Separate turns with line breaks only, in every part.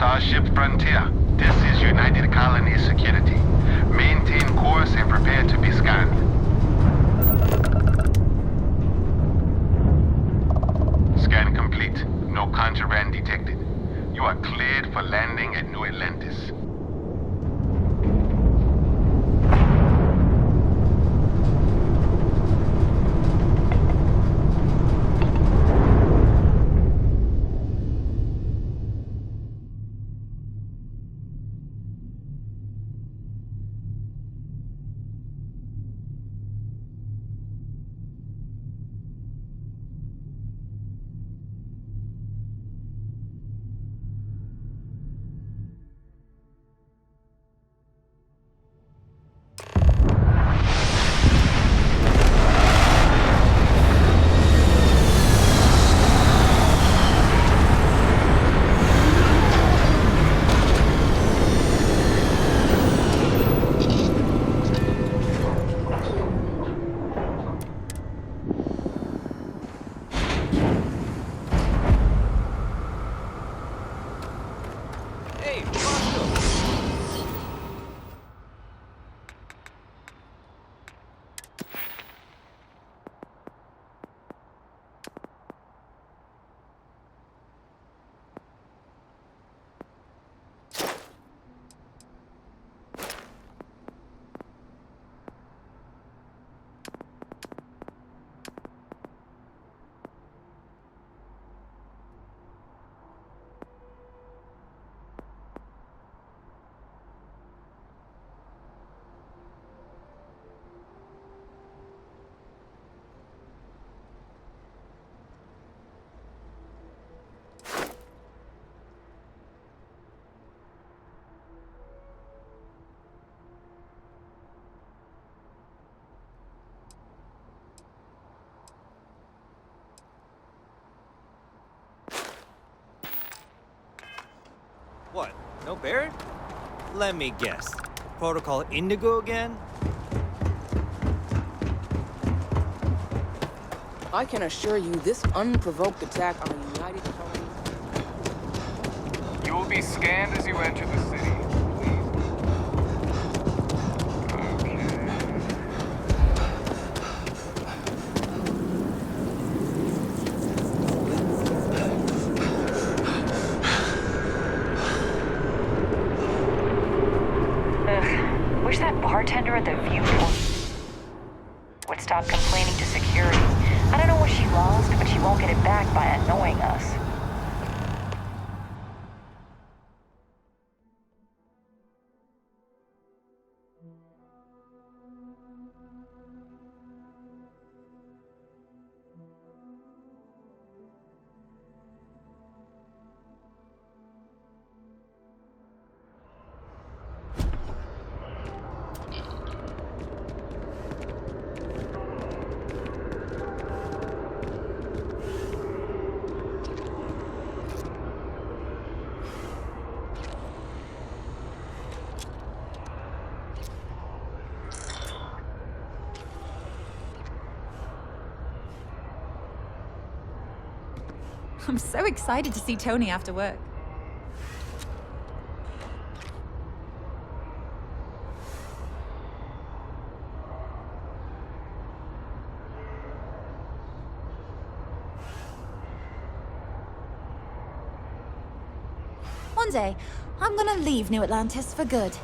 Starship Frontier. This is United Colonies Security. Maintain course and prepare to be scanned. Scan complete. No contraband detected. You are cleared for landing at New Atlantis.
What? No Barrett? Let me guess. Protocol Indigo again?
I can assure you this unprovoked attack on the United Colonies...
You will be scanned as you enter the city.
Wish that bartender at the View would stop complaining to security. I don't know what she lost, but she won't get it back by annoying us.
I'm so excited to see Tony after work. One day, I'm gonna leave New Atlantis for good.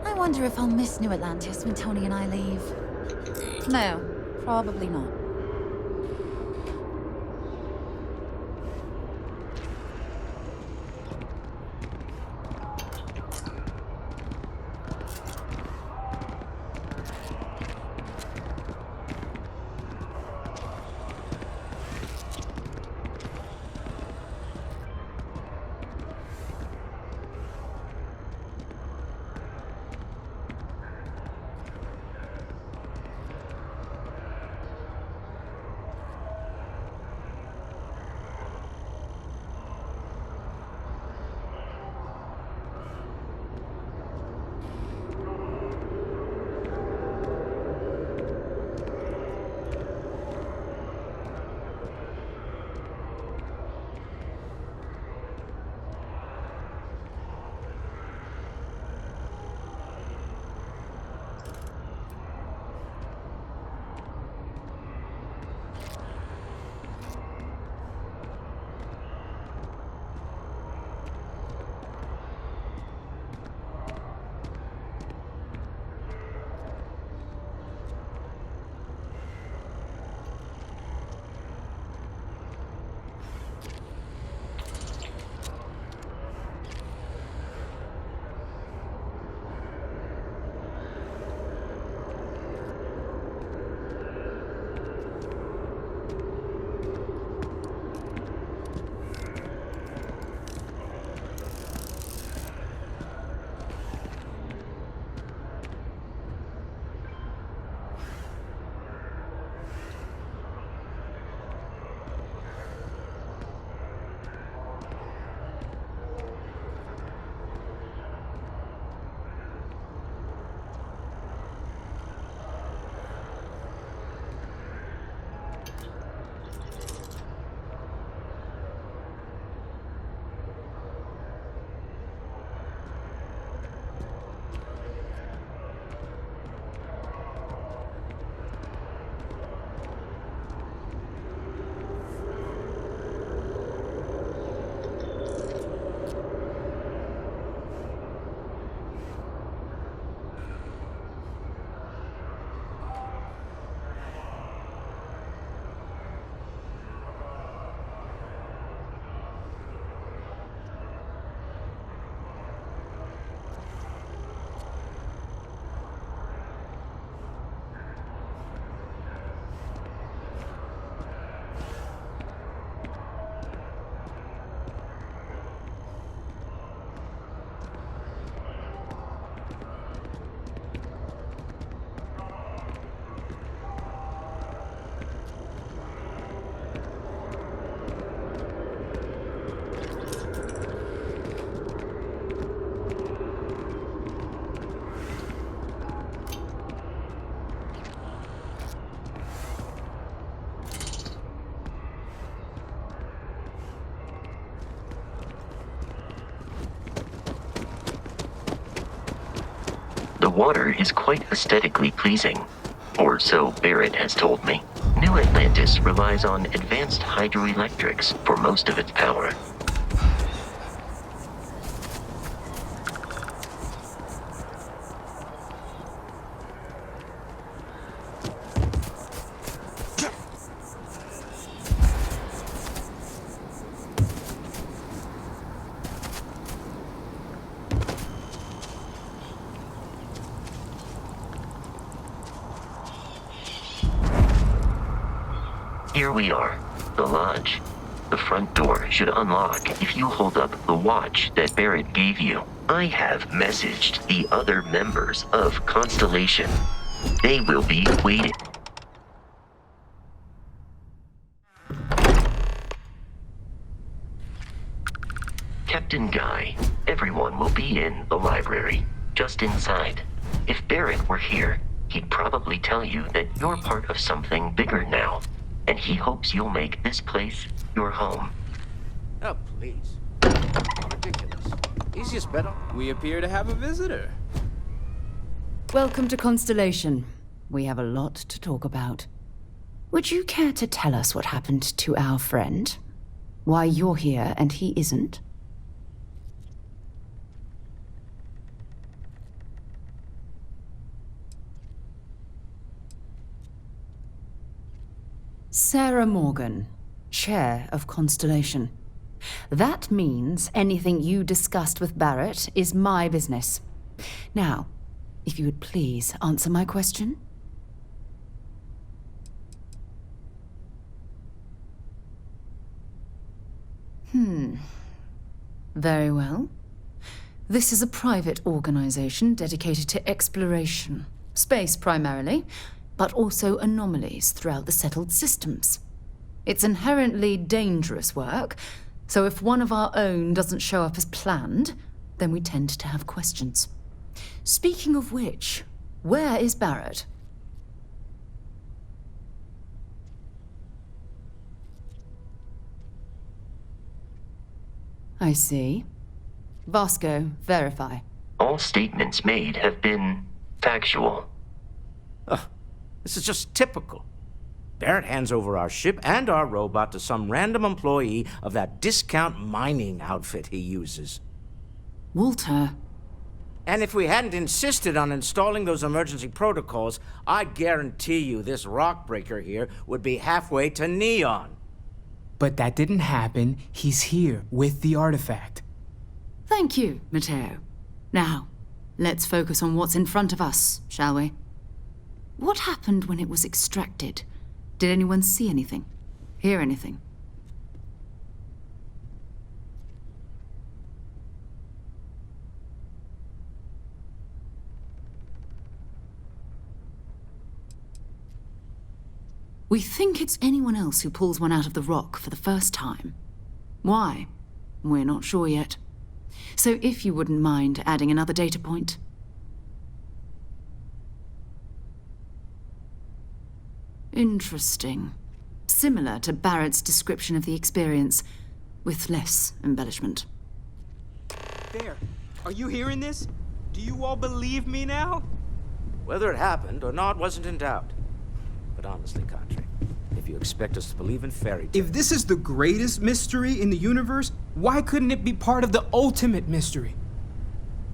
I wonder if I'll miss New Atlantis when Tony and I leave. No, probably not.
water is quite aesthetically pleasing. Or so Barrett has told me. New Atlantis relies on advanced hydroelectrics for most of its power. Here we are, the lodge. The front door should unlock if you hold up the watch that Barrett gave you. I have messaged the other members of Constellation. They will be waiting. Captain Guy, everyone will be in the library, just inside. If Barrett were here, he'd probably tell you that you're part of something bigger now. And he hopes you'll make this place your home.
Oh, please. Ridiculous. Easiest bet.
We appear to have a visitor.
Welcome to Constellation. We have a lot to talk about. Would you care to tell us what happened to our friend? Why you're here and he isn't? Sarah Morgan, Chair of Constellation. That means anything you discussed with Barrett is my business. Now, if you would please answer my question. Very well. This is a private organization dedicated to exploration. Space primarily, but also anomalies throughout the settled systems. It's inherently dangerous work, so if one of our own doesn't show up as planned, then we tend to have questions. Speaking of which, where is Barrett? I see. Vasco, verify.
All statements made have been factual.
This is just typical. Barrett hands over our ship and our robot to some random employee of that discount mining outfit he uses.
Walter.
And if we hadn't insisted on installing those emergency protocols, I guarantee you this rock breaker here would be halfway to Neon.
But that didn't happen. He's here with the artifact.
Thank you, Matteo. Now, let's focus on what's in front of us, shall we? What happened when it was extracted? Did anyone see anything? Hear anything? We think it's anyone else who pulls one out of the rock for the first time. Why? We're not sure yet. So if you wouldn't mind adding another data point. Interesting. Similar to Barrett's description of the experience, with less embellishment.
There. Are you hearing this? Do you all believe me now?
Whether it happened or not wasn't in doubt. But honestly, Contra, if you expect us to believe in fairy tales...
If this is the greatest mystery in the universe, why couldn't it be part of the ultimate mystery?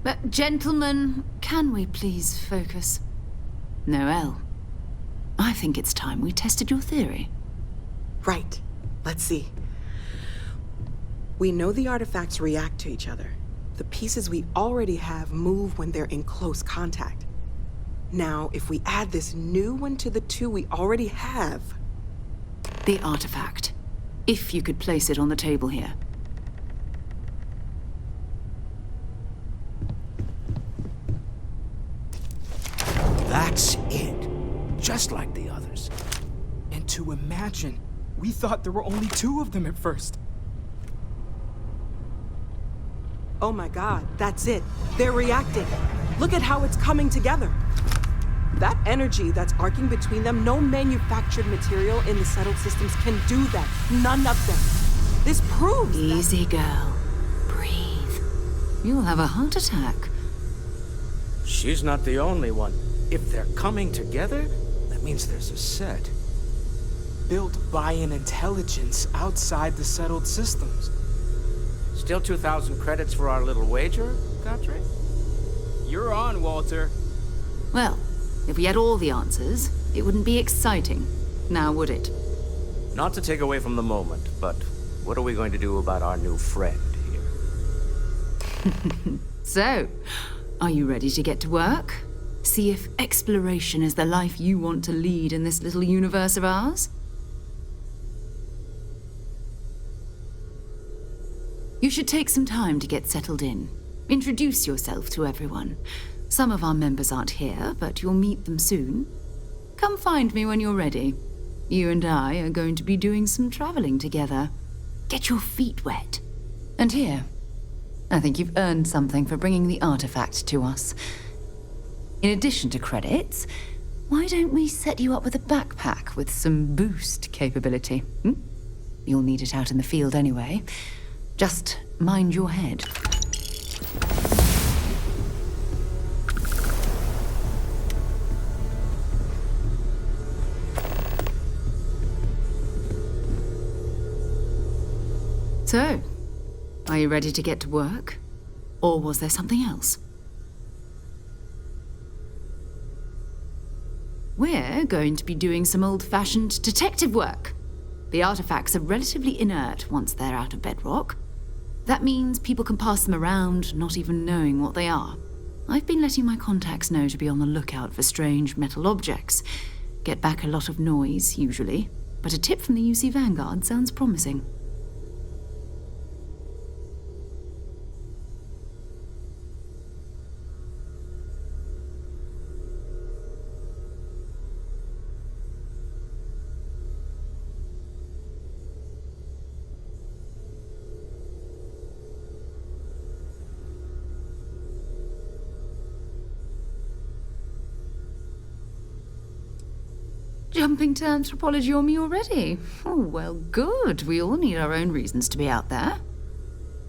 But gentlemen, can we please focus? Noel, I think it's time we tested your theory.
Right. Let's see. We know the artifacts react to each other. The pieces we already have move when they're in close contact. Now, if we add this new one to the two we already have...
The artifact. If you could place it on the table here.
That's it. Just like the others.
And to imagine, we thought there were only 2 of them at first.
Oh my God, that's it. They're reacting. Look at how it's coming together. That energy that's arcing between them, no manufactured material in the settled systems can do that. None of them. This proves
Easy, girl. Breathe. You'll have a heart attack.
She's not the only one. If they're coming together, that means there's a set.
Built by an intelligence outside the settled systems.
Still 2,000 credits for our little wager, Godfrey?
You're on, Walter.
Well, if we had all the answers, it wouldn't be exciting, now would it?
Not to take away from the moment, but what are we going to do about our new friend here?
So, are you ready to get to work? See if exploration is the life you want to lead in this little universe of ours? You should take some time to get settled in. Introduce yourself to everyone. Some of our members aren't here, but you'll meet them soon. Come find me when you're ready. You and I are going to be doing some traveling together. Get your feet wet. And here, I think you've earned something for bringing the artifact to us. In addition to credits, why don't we set you up with a backpack with some boost capability? You'll need it out in the field anyway. Just mind your head. So, are you ready to get to work? Or was there something else? We're going to be doing some old-fashioned detective work. The artifacts are relatively inert once they're out of bedrock. That means people can pass them around, not even knowing what they are. I've been letting my contacts know to be on the lookout for strange metal objects. Get back a lot of noise, usually, but a tip from the UC Vanguard sounds promising. Jumping to anthropology on me already? Oh, well, good. We all need our own reasons to be out there.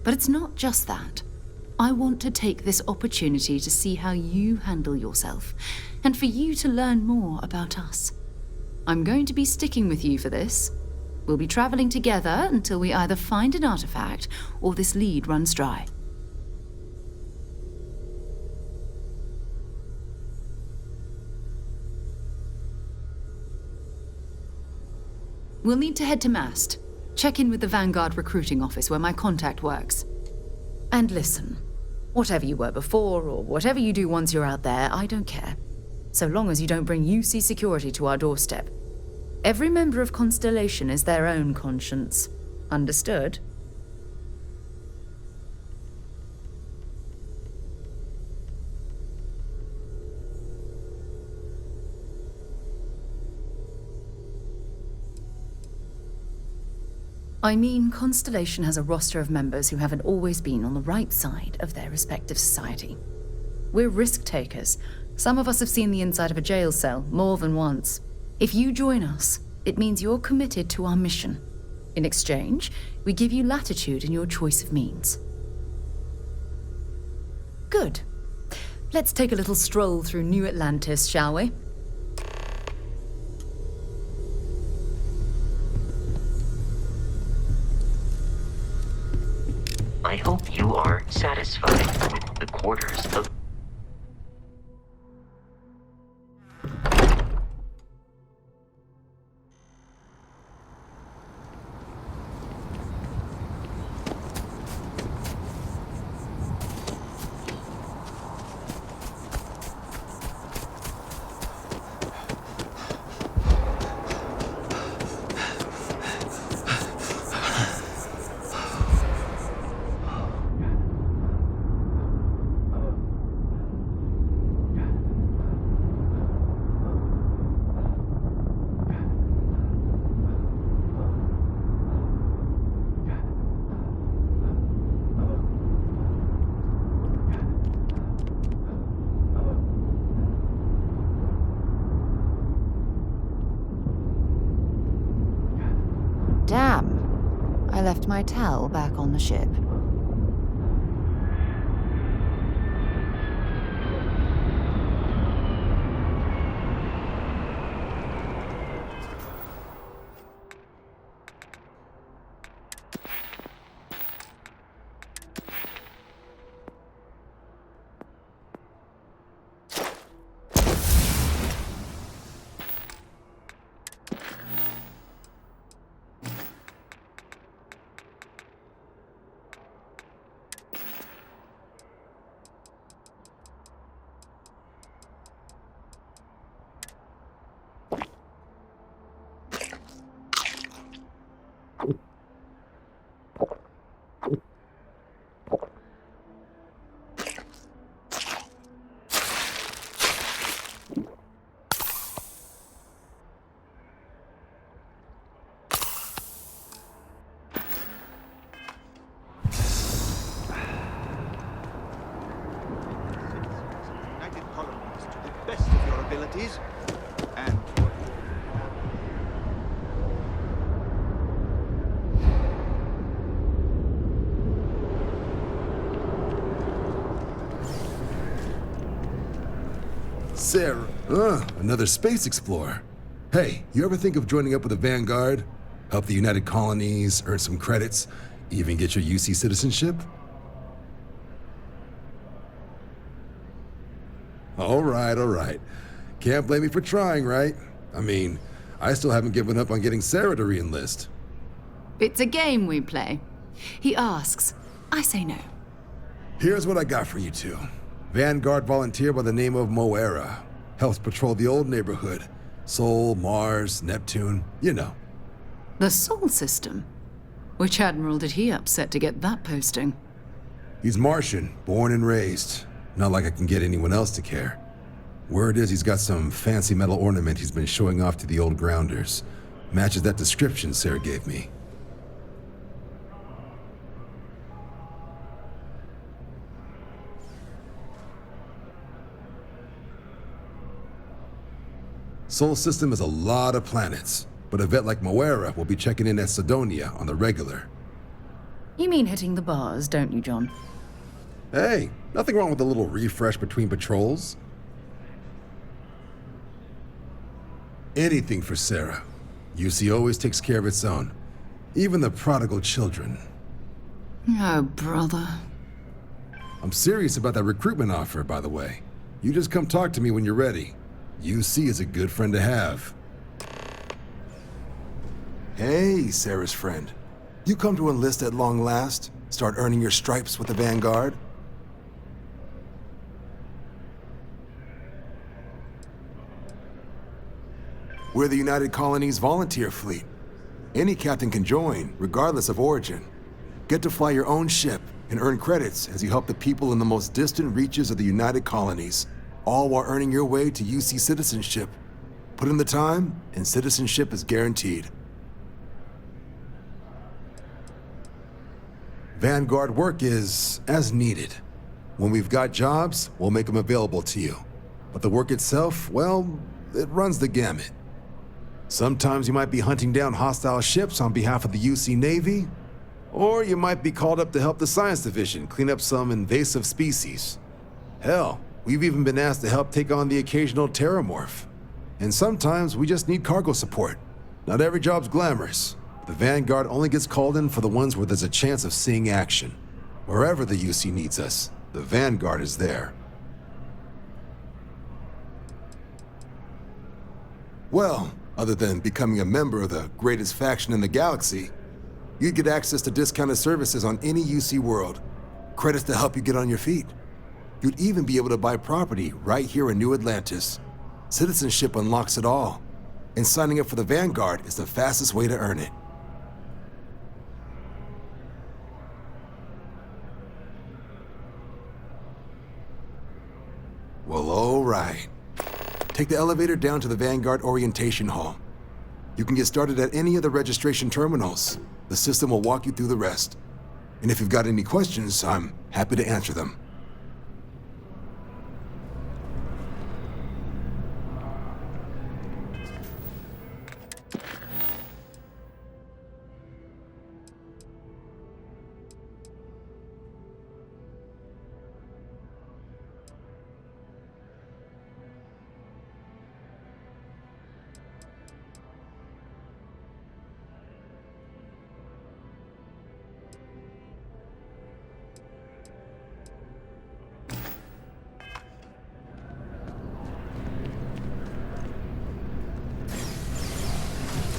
But it's not just that. I want to take this opportunity to see how you handle yourself, and for you to learn more about us. I'm going to be sticking with you for this. We'll be traveling together until we either find an artifact or this lead runs dry. We'll need to head to Mast. Check in with the Vanguard recruiting office where my contact works. And listen, whatever you were before or whatever you do once you're out there, I don't care. So long as you don't bring UC security to our doorstep. Every member of Constellation is their own conscience. Understood? I mean, Constellation has a roster of members who haven't always been on the right side of their respective society. We're risk takers. Some of us have seen the inside of a jail cell more than once. If you join us, it means you're committed to our mission. In exchange, we give you latitude in your choice of means. Good. Let's take a little stroll through New Atlantis, shall we?
I hope you are satisfied with the quarters of...
Damn. I left my towel back on the ship.
Sarah. Another space explorer. Hey, you ever think of joining up with the Vanguard? Help the United Colonies, earn some credits, even get your UC citizenship? All right. Can't blame me for trying, right? I mean, I still haven't given up on getting Sarah to re-enlist.
It's a game we play. He asks, I say no.
Here's what I got for you two. Vanguard volunteer by the name of Moera. Helps patrol the old neighborhood. Sol, Mars, Neptune, you know.
The Sol system? Which admiral did he upset to get that posting?
He's Martian, born and raised. Not like I can get anyone else to care. Word is he's got some fancy metal ornament he's been showing off to the old grounders. Matches that description Sarah gave me. Sol system has a lot of planets, but a vet like Moera will be checking in at Sidonia on the regular.
You mean hitting the bars, don't you, John?
Hey, nothing wrong with a little refresh between patrols. Anything for Sarah. UC always takes care of its own. Even the prodigal children.
Oh, brother.
I'm serious about that recruitment offer, by the way. You just come talk to me when you're ready. UC is a good friend to have. Hey, Sarah's friend. You come to enlist at long last? Start earning your stripes with the Vanguard? We're the United Colonies volunteer fleet. Any captain can join, regardless of origin. Get to fly your own ship and earn credits as you help the people in the most distant reaches of the United Colonies, all while earning your way to UC citizenship. Put in the time, and citizenship is guaranteed. Vanguard work is as needed. When we've got jobs, we'll make them available to you. But the work itself, well, it runs the gamut. Sometimes you might be hunting down hostile ships on behalf of the UC Navy, or you might be called up to help the Science Division clean up some invasive species. Hell, we've even been asked to help take on the occasional terramorph. And sometimes we just need cargo support. Not every job's glamorous. The Vanguard only gets called in for the ones where there's a chance of seeing action. Wherever the UC needs us, the Vanguard is there. Well, other than becoming a member of the greatest faction in the galaxy, you'd get access to discounted services on any UC world, credits to help you get on your feet. You'd even be able to buy property right here in New Atlantis. Citizenship unlocks it all, and signing up for the Vanguard is the fastest way to earn it. Well, all right. Take the elevator down to the Vanguard Orientation Hall. You can get started at any of the registration terminals. The system will walk you through the rest. And if you've got any questions, I'm happy to answer them.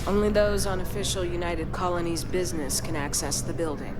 Only those on official United Colonies business can access the building.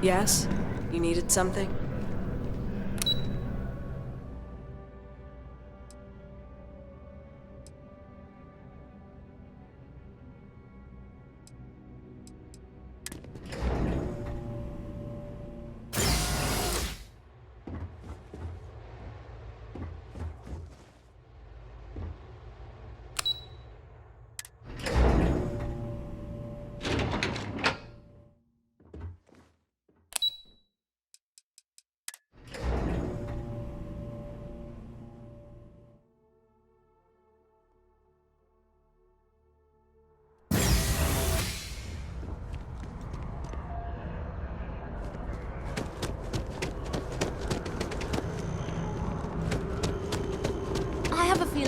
Yes? You needed something?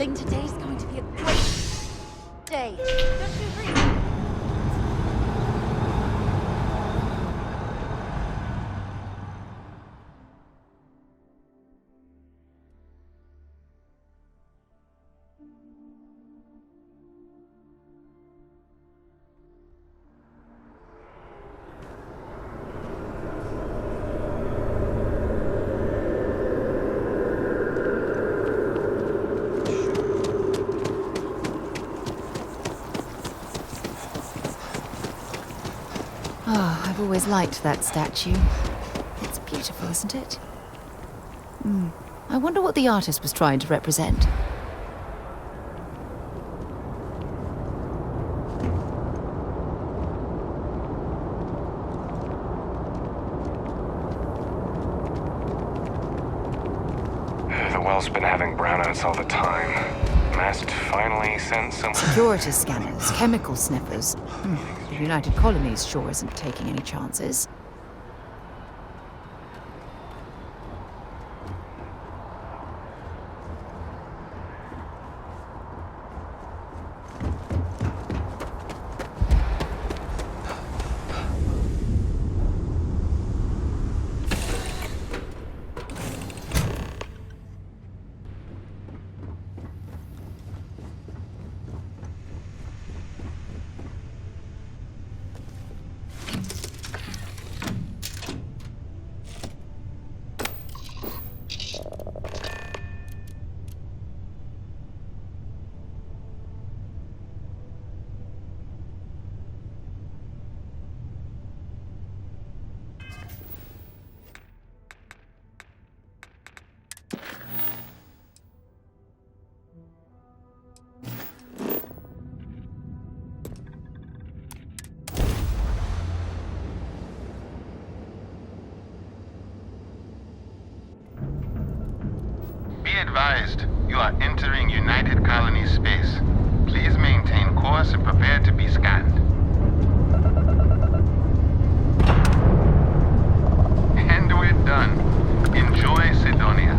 feeling today's going to be a great day. Don't you agree?
Oh, I've always liked that statue. It's beautiful, isn't it? I wonder what the artist was trying to represent.
The well's been having brownouts all the time. Mast finally sent some...
Security scanners, chemical sniffers. The United Colonies sure isn't taking any chances.
Be advised, you are entering United Colony space. Please maintain course and prepare to be scanned. And we're done. Enjoy Sidonia.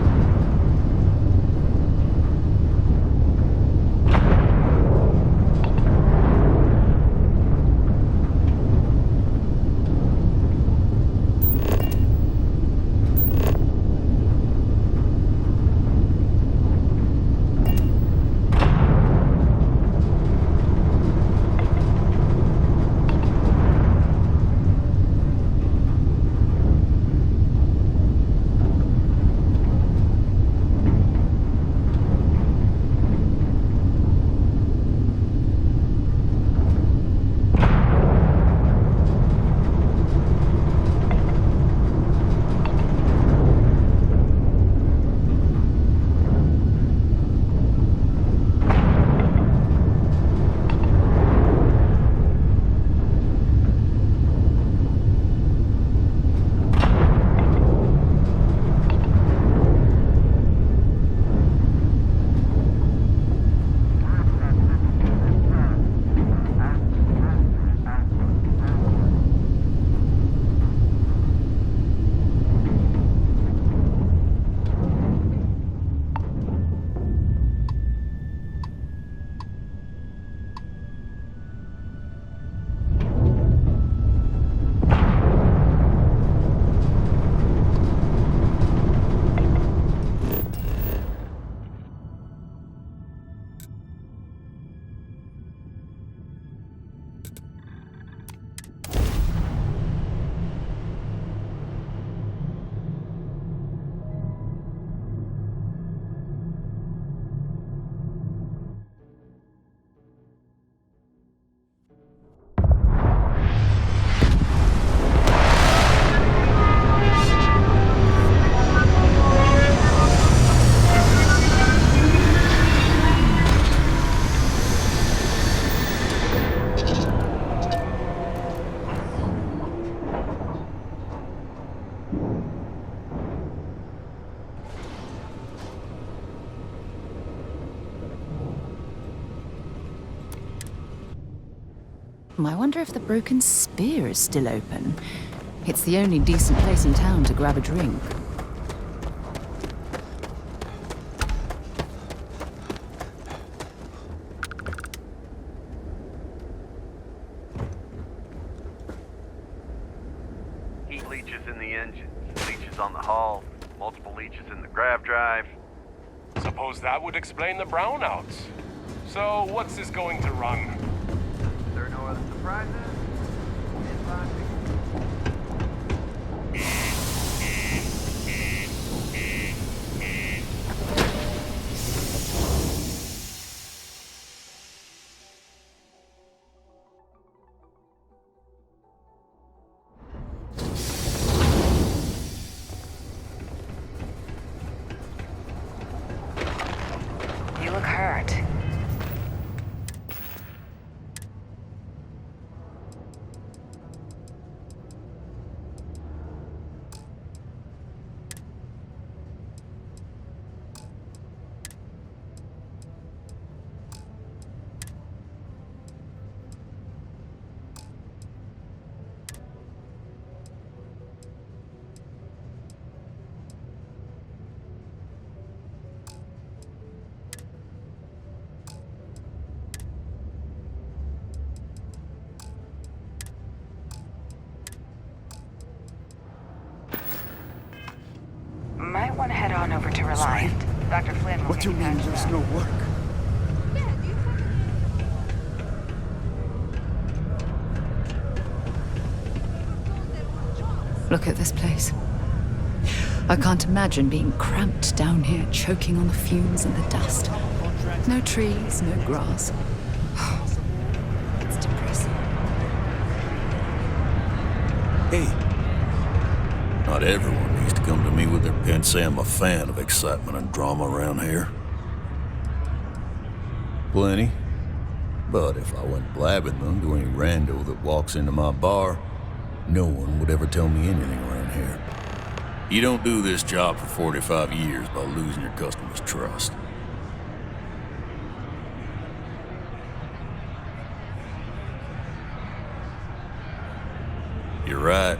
I wonder if the Broken Spear is still open. It's the only decent place in town to grab a drink.
leeches in the engines, leeches on the hull, multiple leeches in the grav drive.
Suppose that would explain the brownouts. So, what's this going to run?
There are no other surprises?
You look hurt. Might want to head on over to Reliant. Dr. Flynn will
What
get
do you mean
patched
there's
up.
no work?
Look at this place. I can't imagine being cramped down here, choking on the fumes and the dust. No trees, no grass. It's depressing.
Hey,
Not everyone needs to come to me with their pen say I'm a fan of excitement and drama around here. Plenty. But if I went blabbing them to any rando that walks into my bar, no one would ever tell me anything around here. You don't do this job for 45 years by losing your customers' trust. You're right,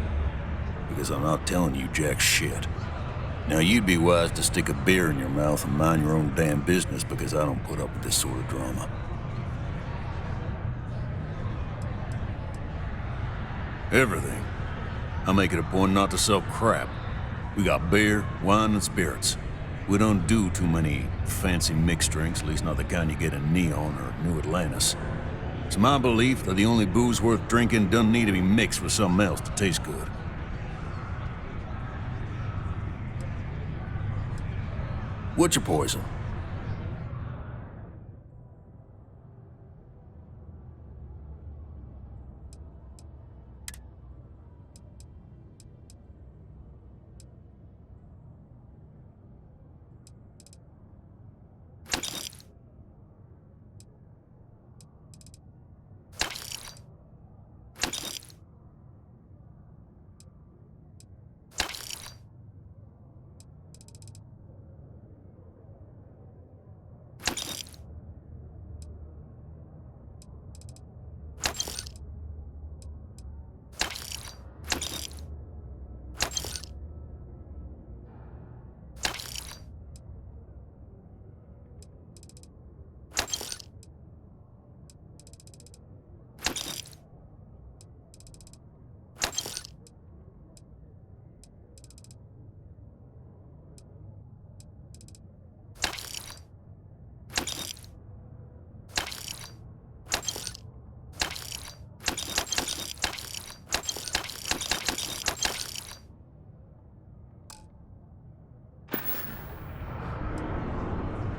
because I'm not telling you jack shit. Now you'd be wise to stick a beer in your mouth and mind your own damn business, because I don't put up with this sort of drama. Everything. I make it a point not to sell crap. We got beer, wine, and spirits. We don't do too many fancy mixed drinks, at least not the kind you get in Neon or New Atlantis. It's my belief that the only booze worth drinking doesn't need to be mixed with something else to taste good. What's your poison?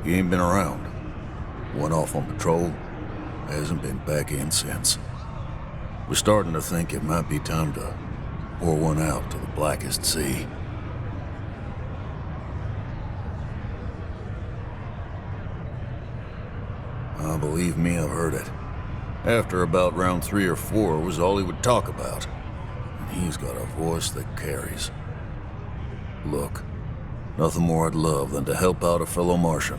You ain't been around. Went off on patrol. Hasn't been back in since. We're starting to think it might be time to pour one out to the blackest sea. Believe me, I've heard it. After about round 3 or 4 was all he would talk about. And he's got a voice that carries. Look, nothing more I'd love than to help out a fellow Martian.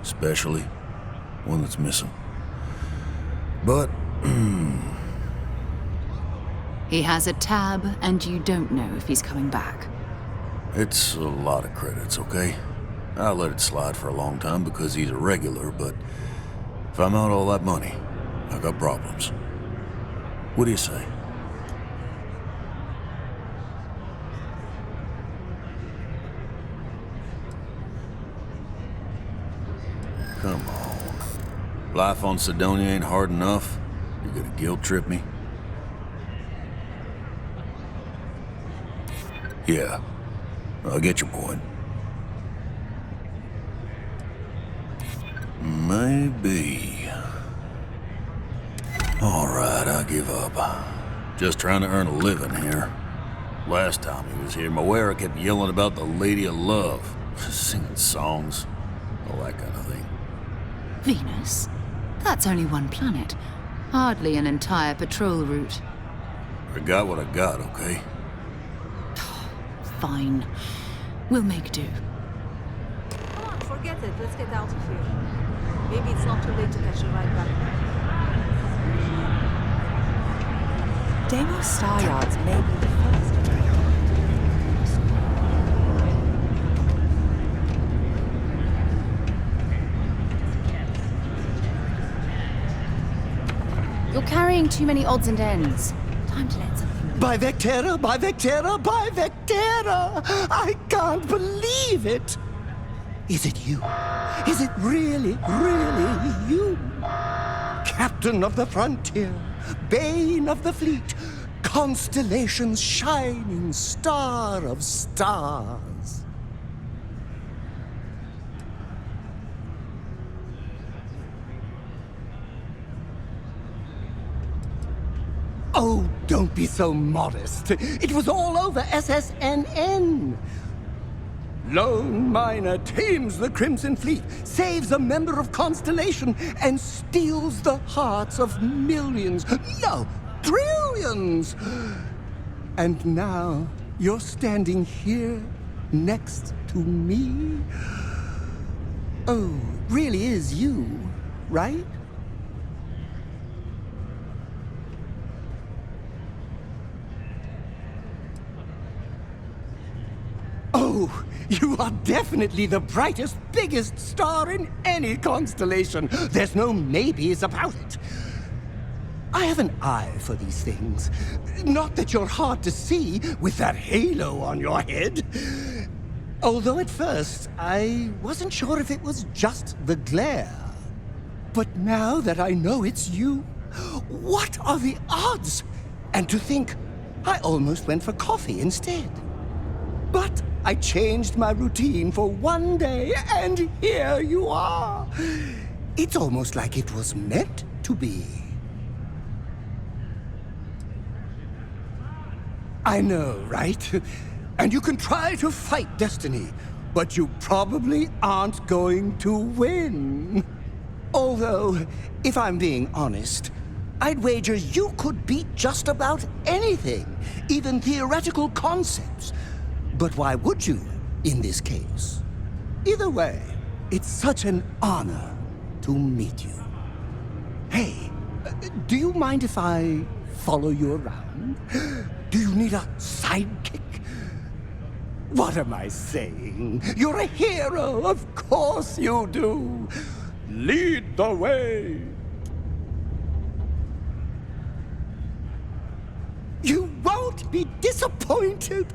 Especially one that's missing. But,
He has a tab, and you don't know if he's coming back.
it's a lot of credits, okay? I let it slide for a long time because he's a regular, but if I'm out all that money, I got problems. What do you say? Come on. Life on Sidonia ain't hard enough. You gonna guilt trip me? Yeah, I get your point. Maybe. Alright, I give up. Just trying to earn a living here. Last time he was here, Moira kept yelling about the Lady of Love, singing songs, all that kind of thing.
Venus? That's only one planet. Hardly an entire patrol route.
I got what I got, okay?
Fine. We'll make do.
Come on, forget it. Let's get out of here. Maybe it's not too late to catch a ride back.
Deimos Star Yards may be the first.
You're carrying too many odds and ends. Time to let something go.
By Vectera, by Vectera, by Vectera! I can't believe it! Is it you? Is it really, really you? Captain of the frontier, bane of the fleet, constellation's shining star of stars. Oh, don't be so modest. It was all over SSNN. Lone miner tames the Crimson Fleet, saves a member of Constellation, and steals the hearts of millions, no, trillions. And now you're standing here next to me. Oh, really is you, right? Oh, you are definitely the brightest, biggest star in any constellation. There's no maybes about it. I have an eye for these things. Not that you're hard to see with that halo on your head. Although at first, I wasn't sure if it was just the glare. But now that I know it's you, what are the odds? And to think, I almost went for coffee instead. But I changed my routine for one day, and here you are. It's almost like it was meant to be. I know, right? And you can try to fight destiny, but you probably aren't going to win. Although, if I'm being honest, I'd wager you could beat just about anything, even theoretical concepts. But why would you, in this case? Either way, it's such an honor to meet you. Hey, do you mind if I follow you around? Do you need a sidekick? What am I saying? You're a hero, of course you do. Lead the way. You won't be disappointed.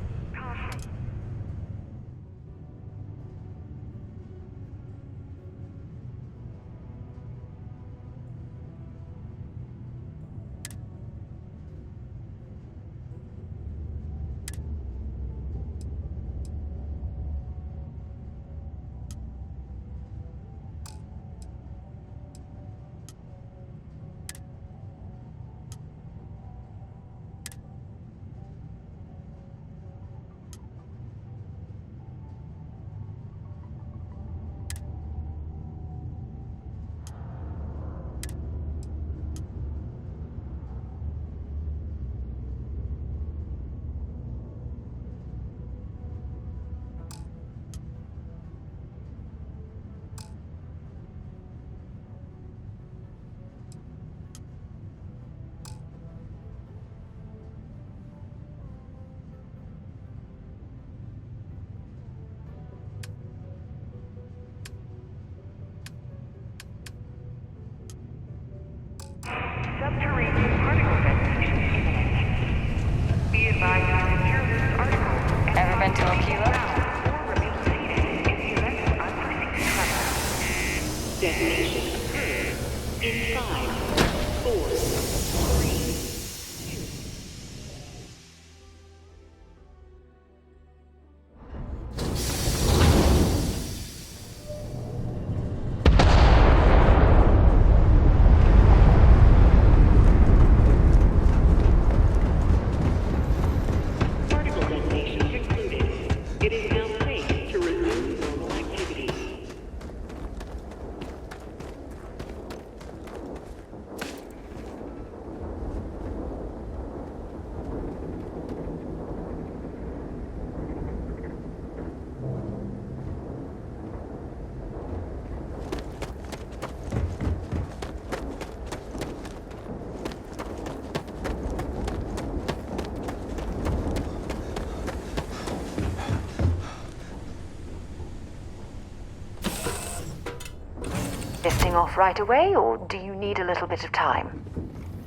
heading off right away, or do you need a little bit of time?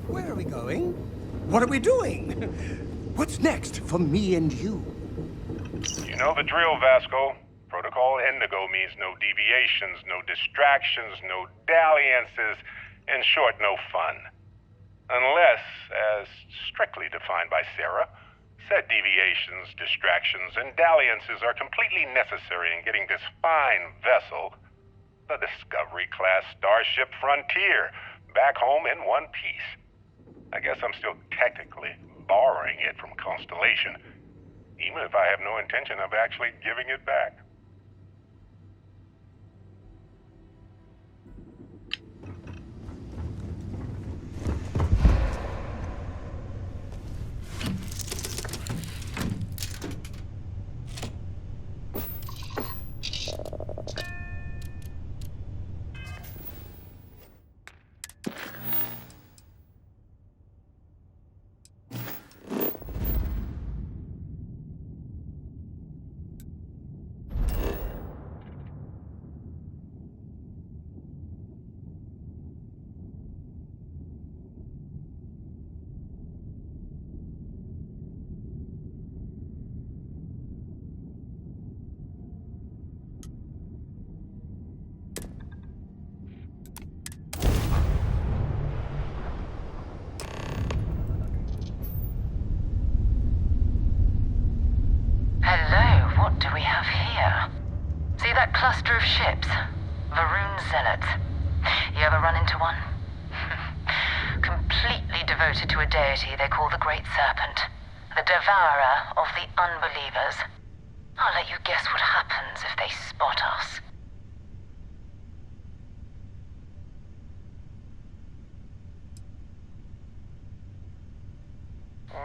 Where are we going? What are we doing? What's next for me and you?
You know the drill, Vasco. Protocol Indigo means no deviations, no distractions, no dalliances, in short, no fun. Unless, as strictly defined by Sarah, said deviations, distractions, and dalliances are completely necessary in getting this fine vessel, the Discovery-class Starship Frontier, back home in one piece. I guess I'm still technically borrowing it from Constellation, even if I have no intention of actually giving it back.
Hello, what do we have here? See that cluster of ships? Varun Zealots. You ever run into one? Completely devoted to a deity they call the Great Serpent, the devourer of the unbelievers. I'll let you guess what happens if they spot us.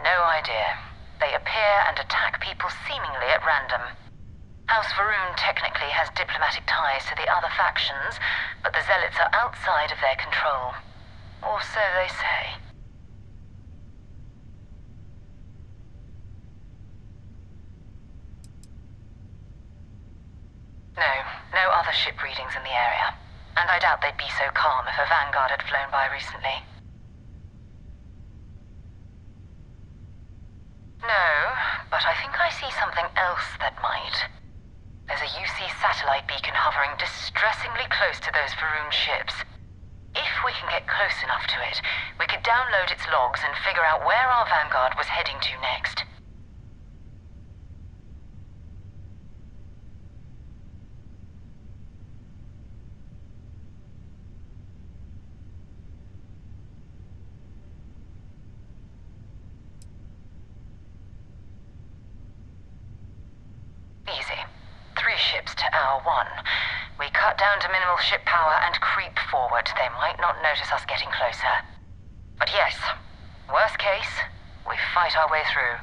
No idea. They appear and attack people seemingly at random. House Varun technically has diplomatic ties to the other factions, but the Zealots are outside of their control. Or so they say. No other ship readings in the area. And I doubt they'd be so calm if a Vanguard had flown by recently. No, but I think I see something else that might. There's a UC satellite beacon hovering distressingly close to those Varun ships. If we can get close enough to it, we could download its logs and figure out where our Vanguard was heading to next. Easy. 3 ships to our 1. We cut down to minimal ship power and creep forward. They might not notice us getting closer. But yes, worst case, we fight our way through.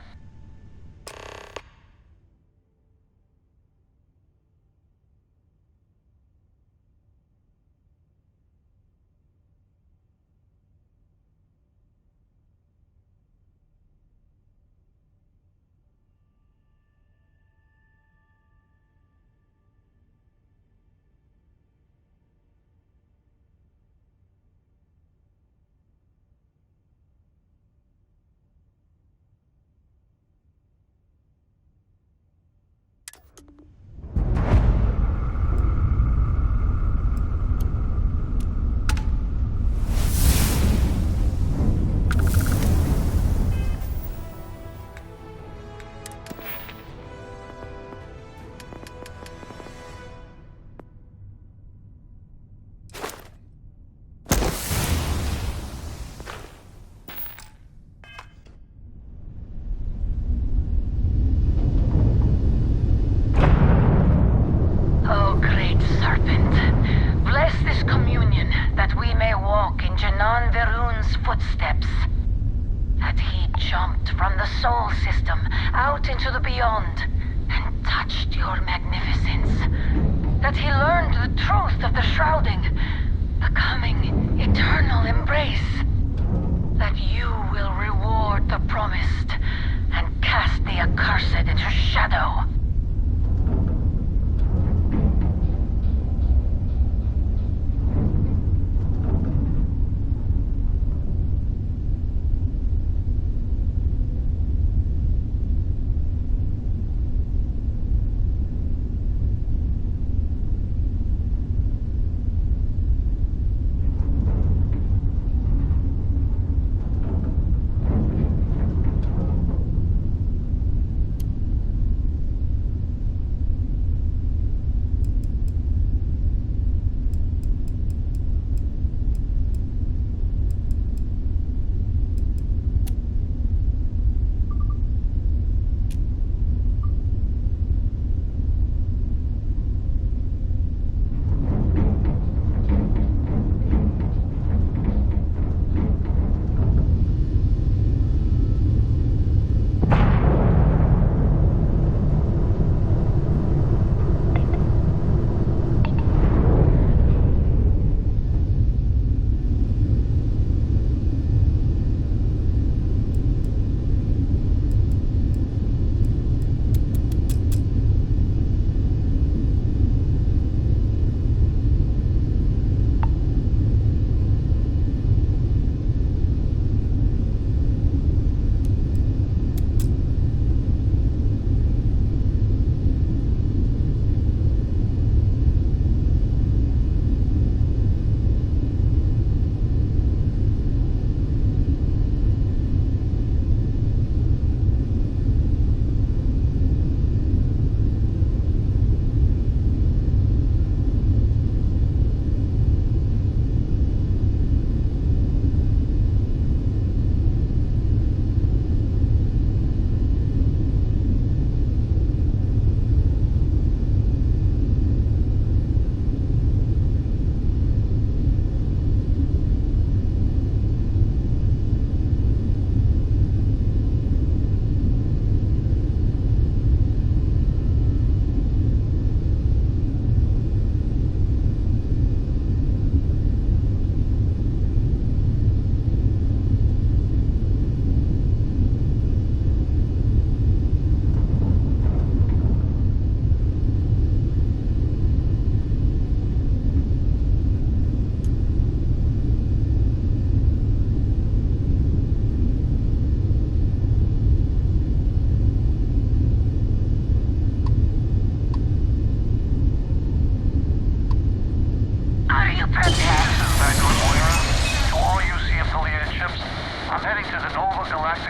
Footsteps. That he jumped from the soul system out into the beyond and touched your magnificence. That he learned the truth of the shrouding, the coming eternal embrace. That you will reward the promised and cast the accursed into shadow.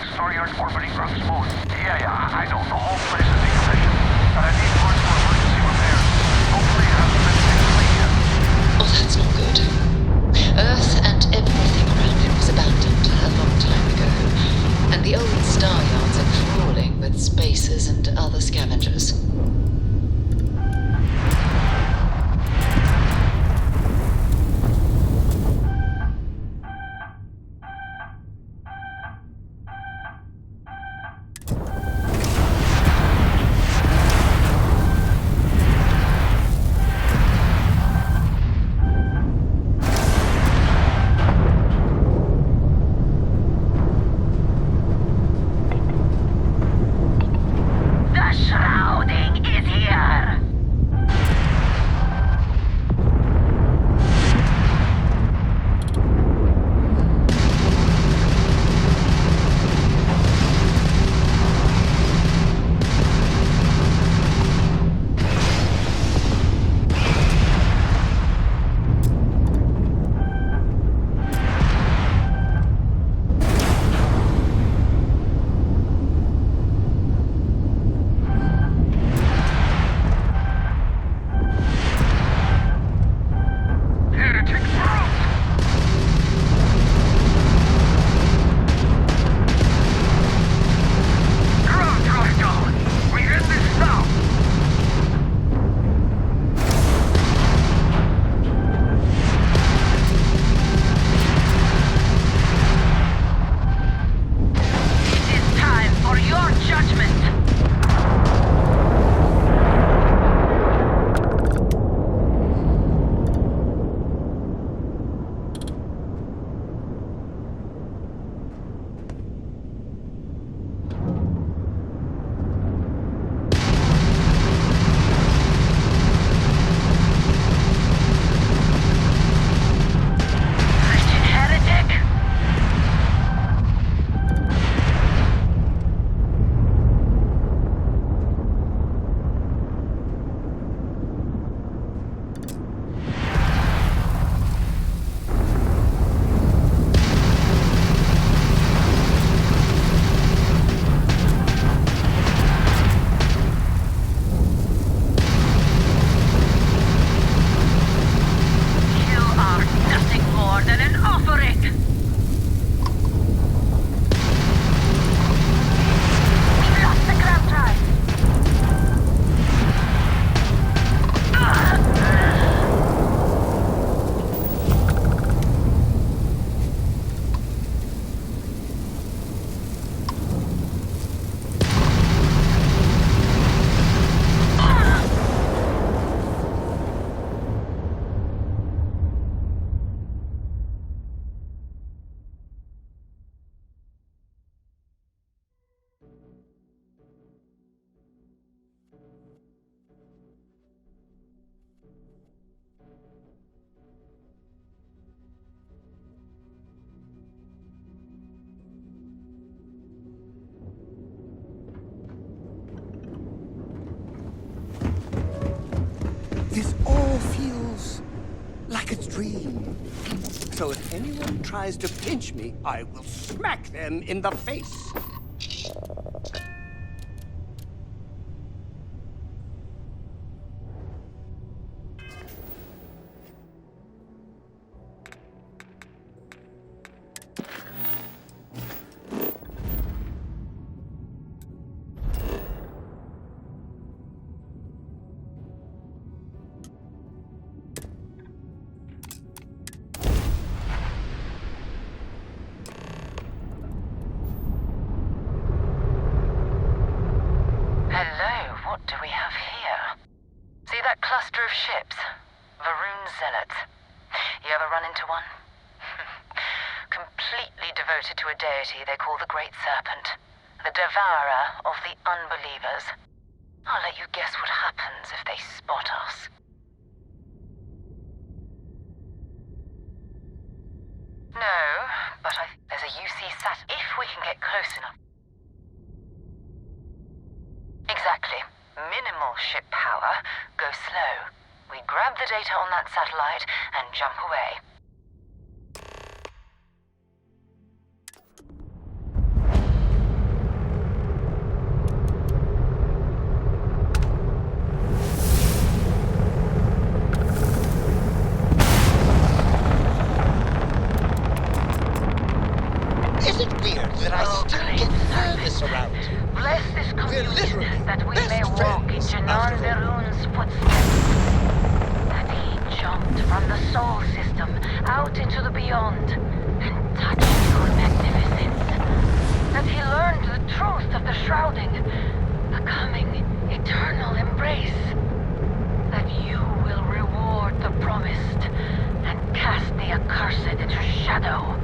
Destroyers orbiting Earth's moon. Yeah, I know. The whole place is decommissioned. But I need parts for emergency repairs. Hopefully it hasn't been taken yet.
Oh, that's not good. Earth and everything around it was abandoned a long time ago, and the old star yards are crawling with spacers and other scavengers.
This all feels like a dream. So if anyone tries to pinch me, I will smack them in the face.
Cluster of ships. Varoon Zealots. You ever run into one? Completely devoted to a deity they call the Great Serpent. The devourer of the unbelievers. I'll let you guess what happens if they spot us. No, but there's a UC sat if we can get close enough. Exactly. Minimal ship power, go slow. We grab the data on that satellite and jump away. Starfield, that we may walk in Janar Veroon's footsteps. That he jumped from the Sol system out into the beyond and touched your magnificence. That he learned the truth of the shrouding, the coming eternal embrace. That you will reward the promised and cast the accursed into shadow.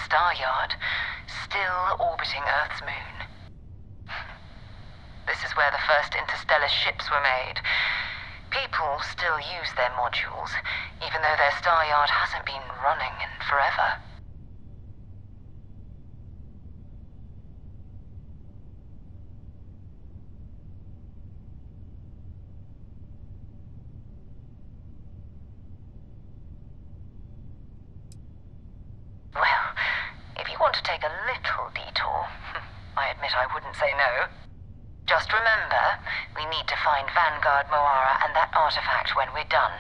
star yard, still orbiting Earth's moon. This is where the first interstellar ships were made. People still use their modules, even though their star yard hasn't been running in forever. Well, if you want to take a little detour, I admit I wouldn't say no. Just remember, we need to find Vanguard Moara and that artifact when we're done.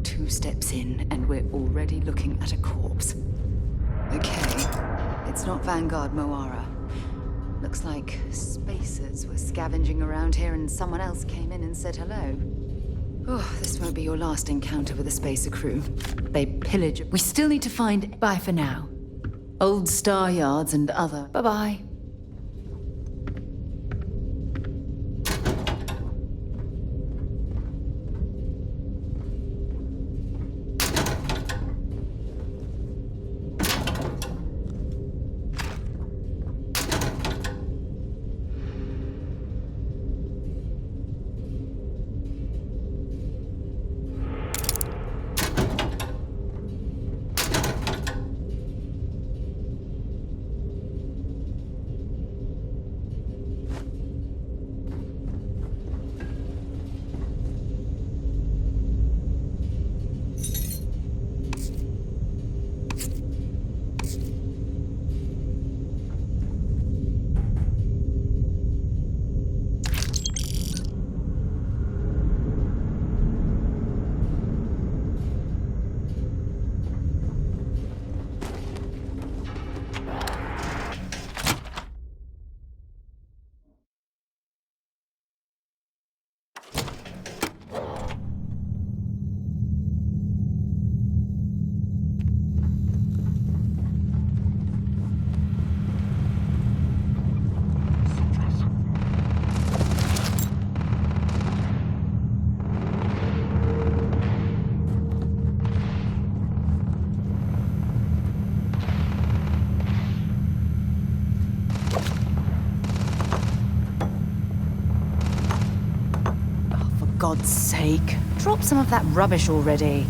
Two steps in, and we're already looking at a corpse. Okay, it's not Vanguard Moara. Looks like spacers were scavenging around here and someone else came in and said hello. Oh, this won't be your last encounter with a spacer crew. They pillage. We still need to find... Bye for now. Old star yards and other... Bye-bye. God's sake, drop some of that rubbish already.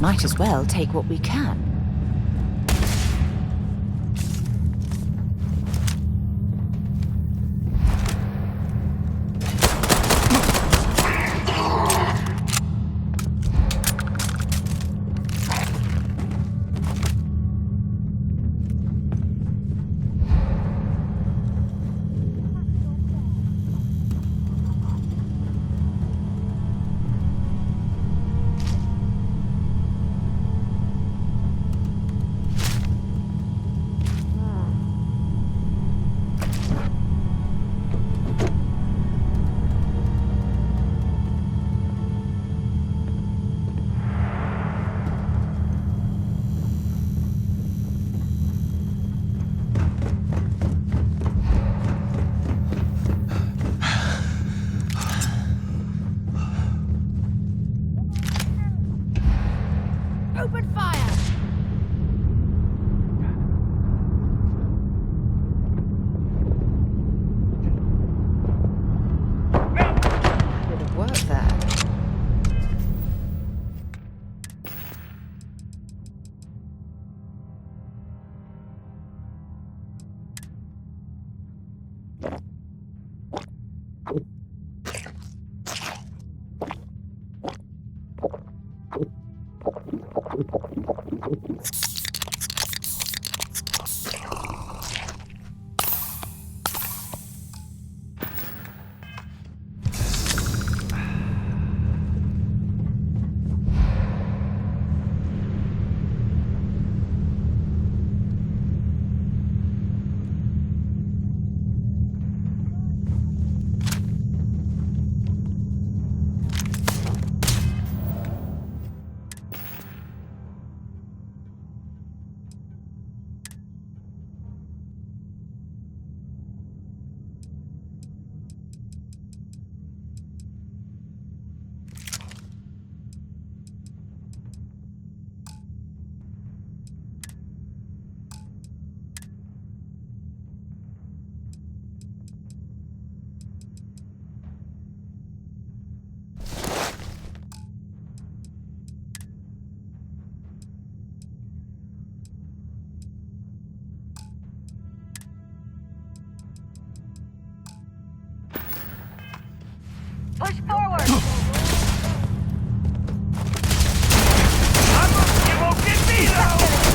Might as well take what we can.
Open fire!
Bit of work there.
Push forward!
You won't get me, though!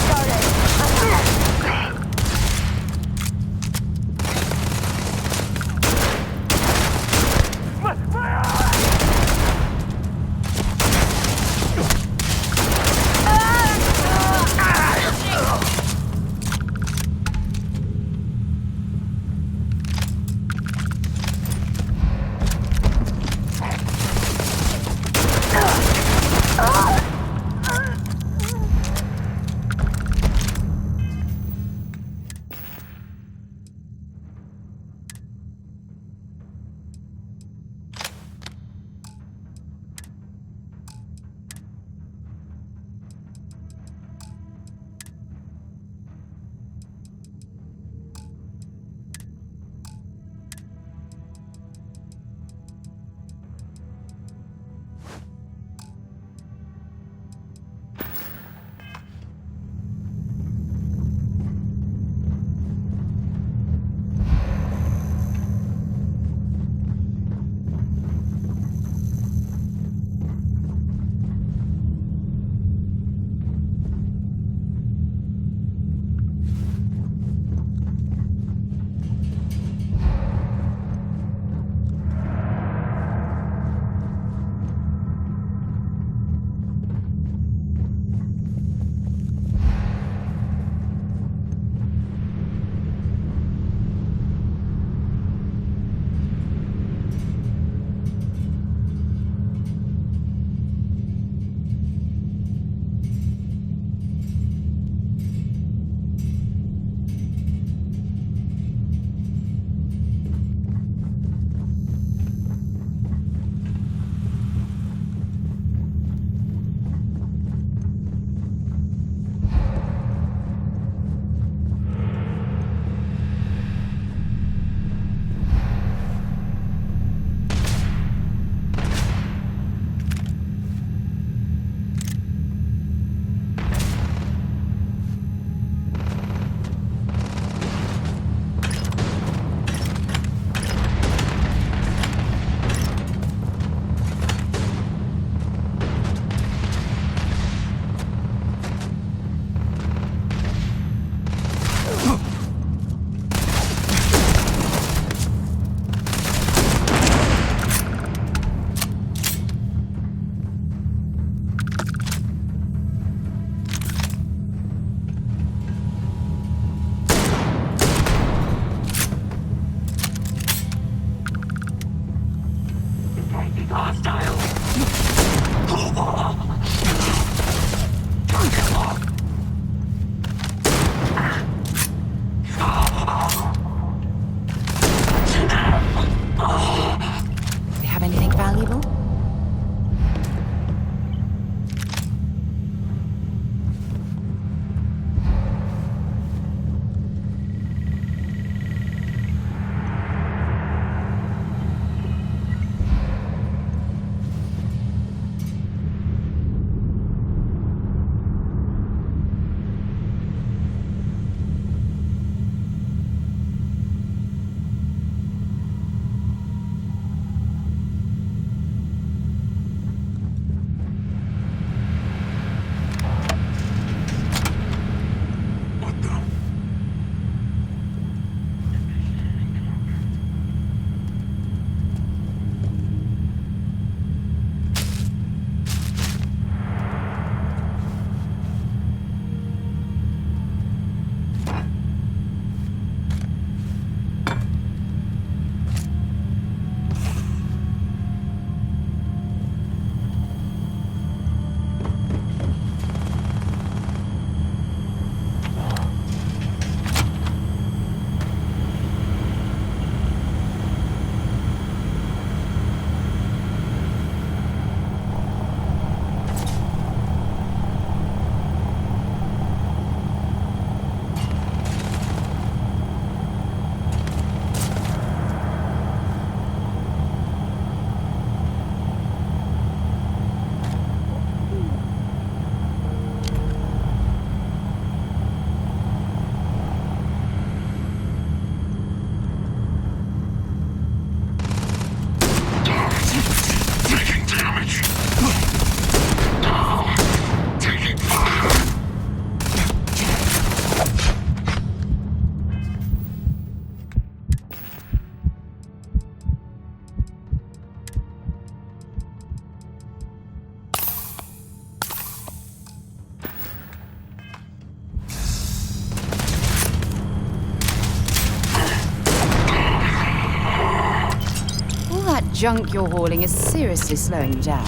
junk you're hauling is seriously slowing you down.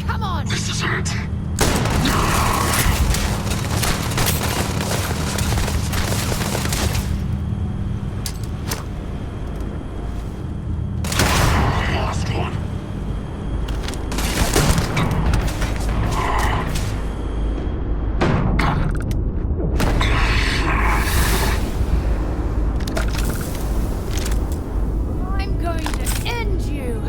Come on!
This is it. Last one.
I'm going to end you!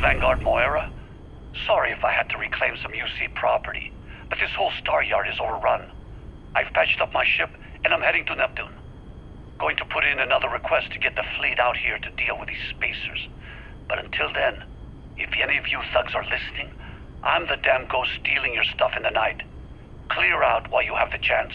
Vanguard Moira. Sorry if I had to reclaim some UC property, but this whole star yard is overrun. I've patched up my ship, and I'm heading to Neptune. Going to put in another request to get the fleet out here to deal with these spacers. But until then, if any of you thugs are listening, I'm the damn ghost stealing your stuff in the night. Clear out while you have the chance.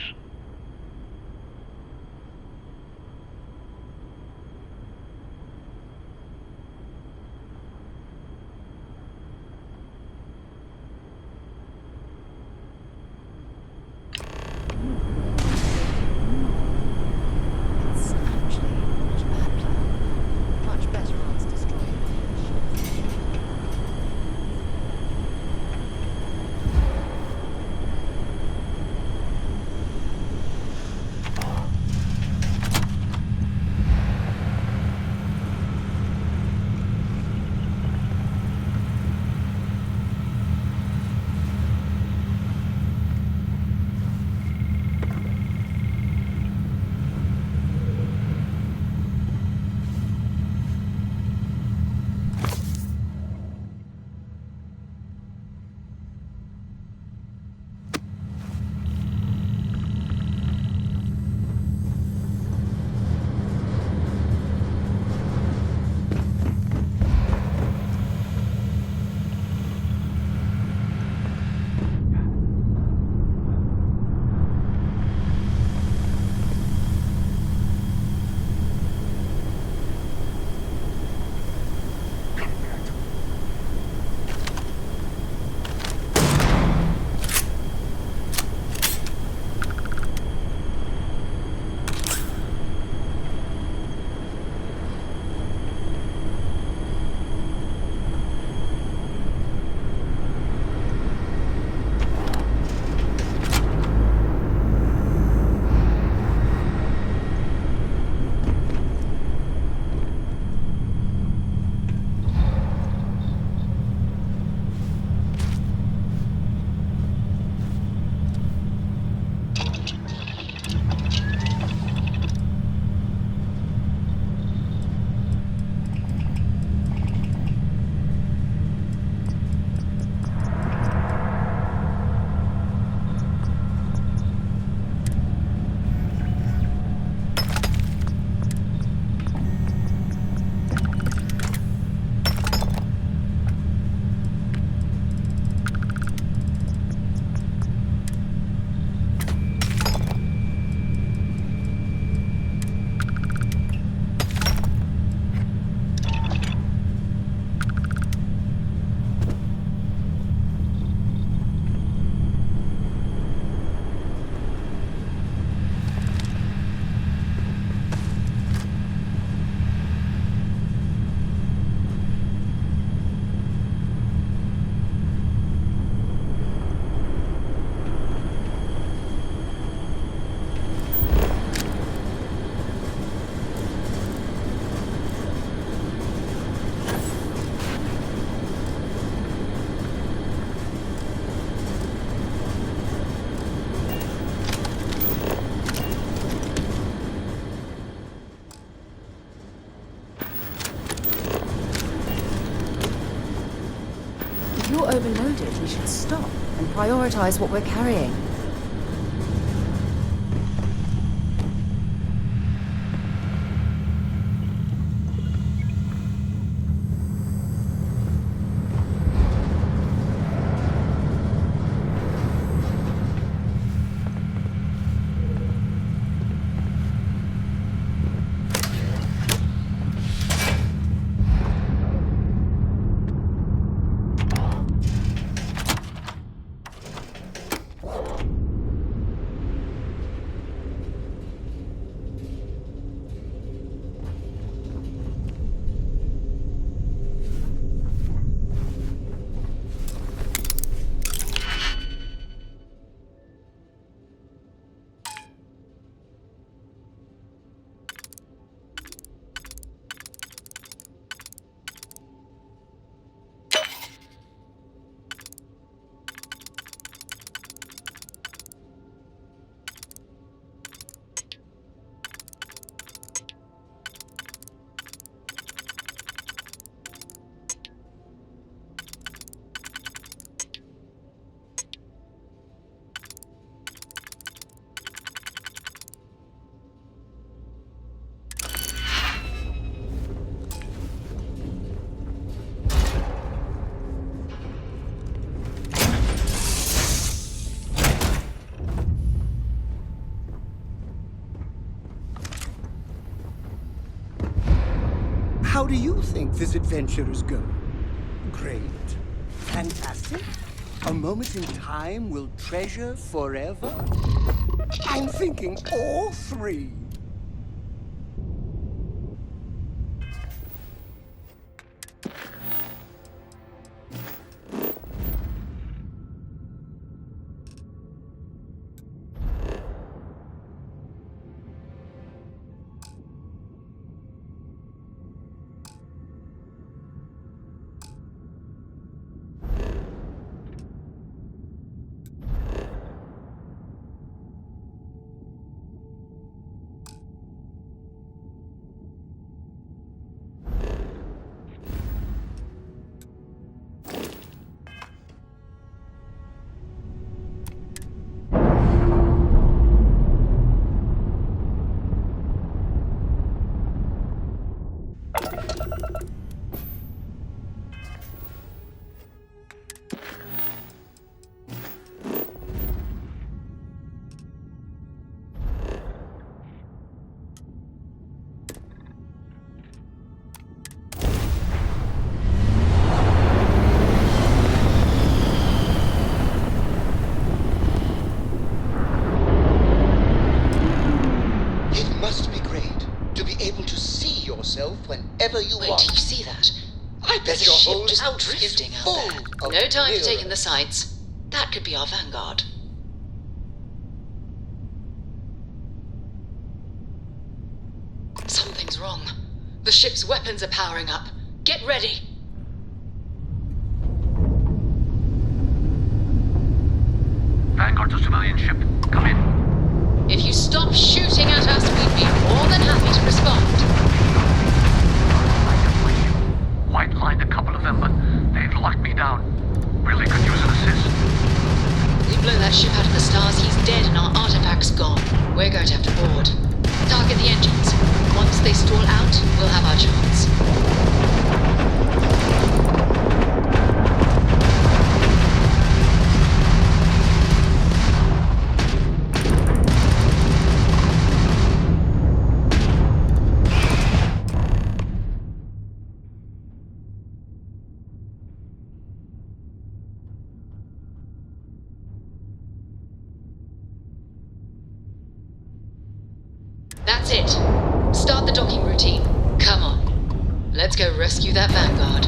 should stop and prioritize what we're carrying.
How do you think this adventure is going? Great? Fantastic? A moment in time we'll treasure forever? I'm thinking all three.
Whenever you want.
Wait, do you see that?
I bet
There's
your
a ship
whole
just
house
drifting
is
out
full
there.
of
No time for
mirrors.
taking the sights. That could be our vanguard. Something's wrong. The ship's weapons are powering up. Get ready.
Vanguard to civilian ship. Come in.
If you stop shooting at us, we'd be more than happy to respond.
White lined a couple of them, but they've locked me down. Really could use an assist.
We blow that ship out of the stars, he's dead and our artifact's gone. We're going to have to board. Target the engines. Once they stall out, we'll have our chance. That's it. Start the docking routine. Come on. Let's go rescue that Vanguard.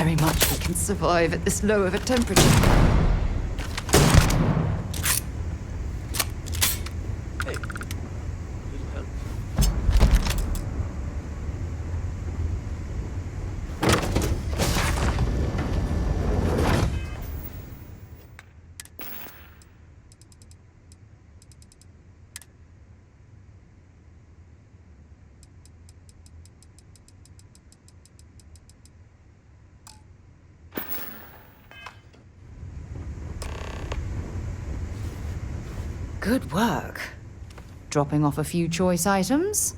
very much we can survive at this low of a temperature. Good work. Dropping off a few choice items?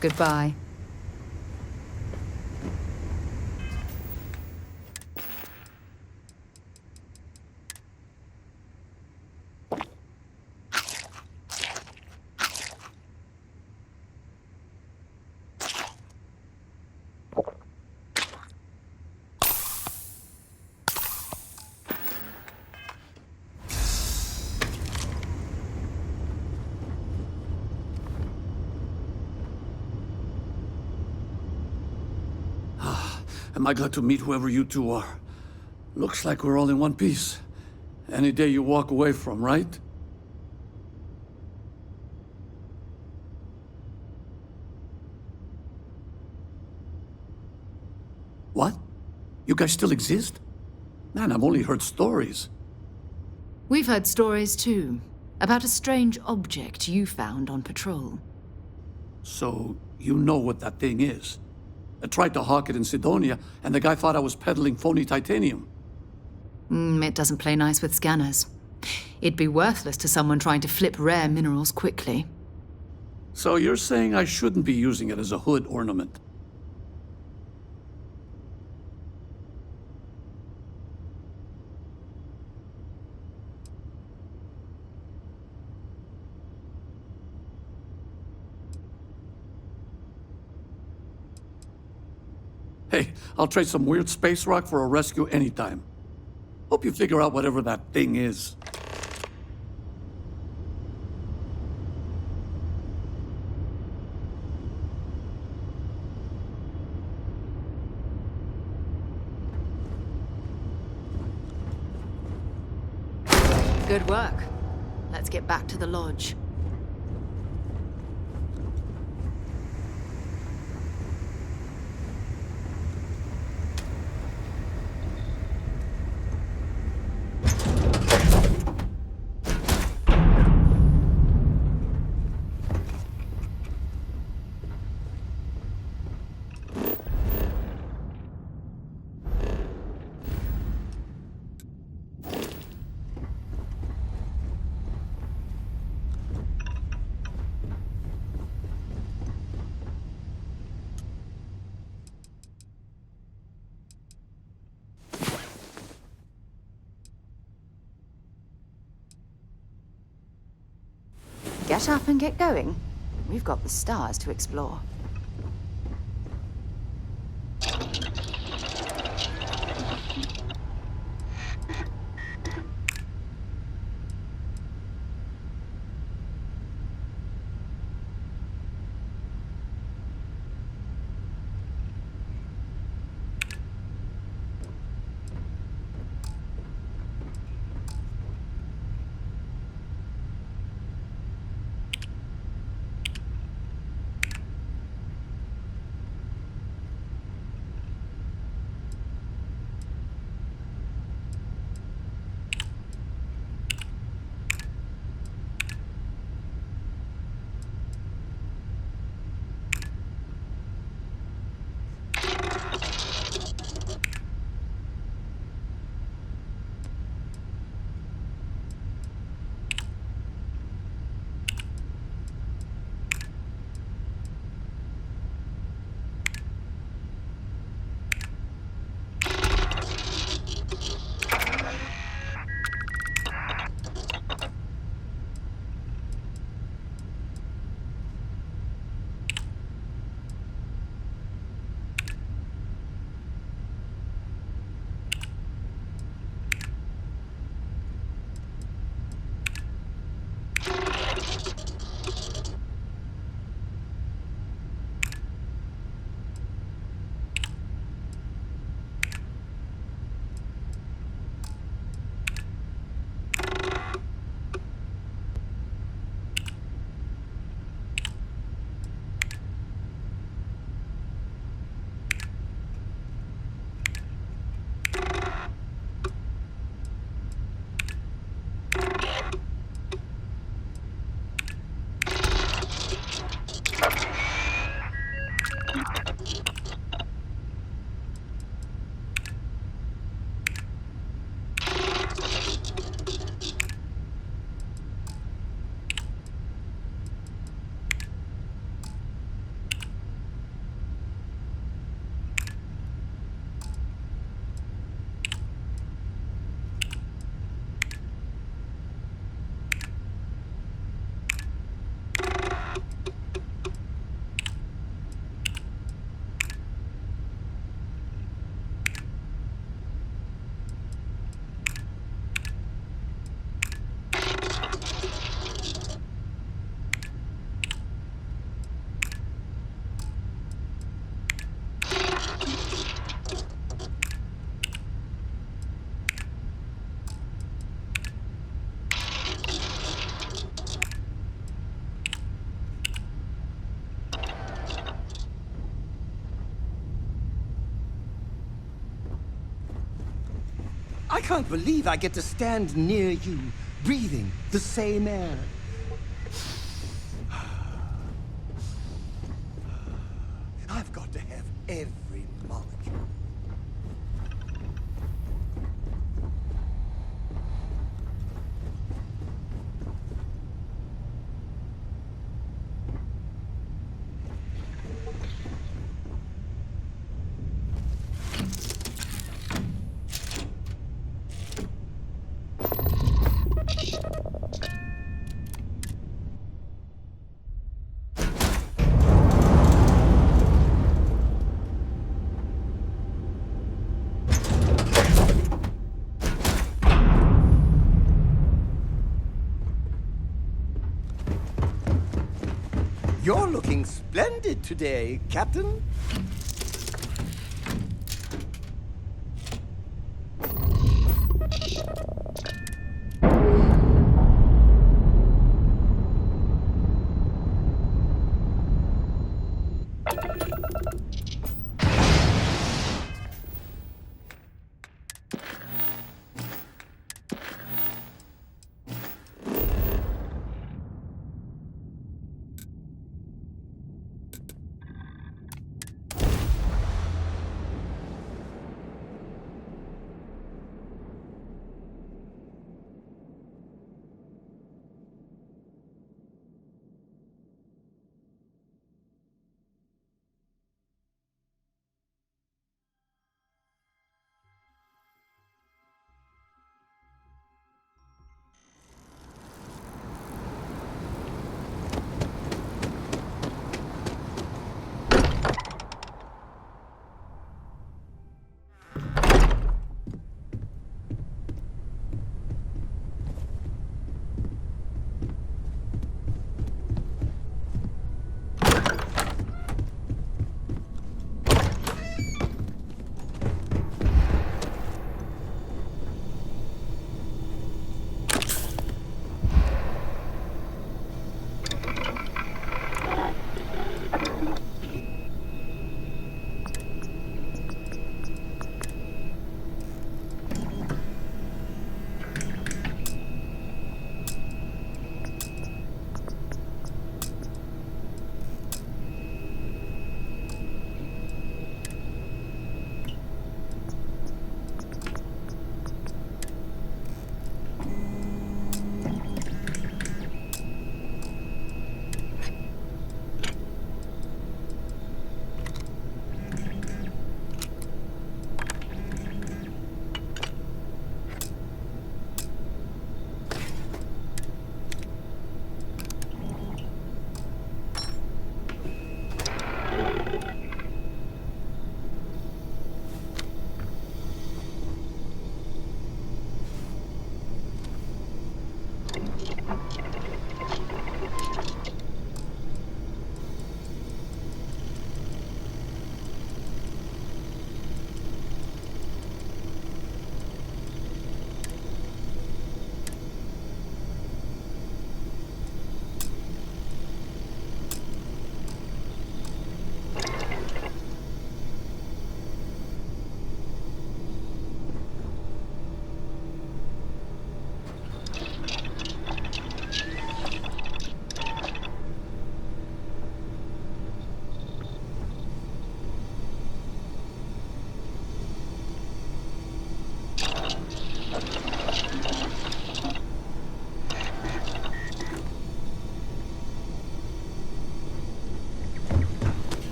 Goodbye.
Am I glad to meet whoever you two are. Looks like we're all in one piece. Any day you walk away from, right? What? You guys still exist? Man, I've only heard stories.
We've heard stories too, about a strange object you found on patrol.
So, you know what that thing is? I tried to hawk it in Sidonia, and the guy thought I was peddling phony titanium.
It doesn't play nice with scanners. It'd be worthless to someone trying to flip rare minerals quickly.
So you're saying I shouldn't be using it as a hood ornament? Hey, I'll trade some weird space rock for a rescue anytime. Hope you figure out whatever that thing is.
Good work. Let's get back to the lodge. Get up and get going. We've got the stars to explore.
I can't believe I get to stand near you, breathing the same air. I've got to have every molecule. You're looking splendid today, Captain.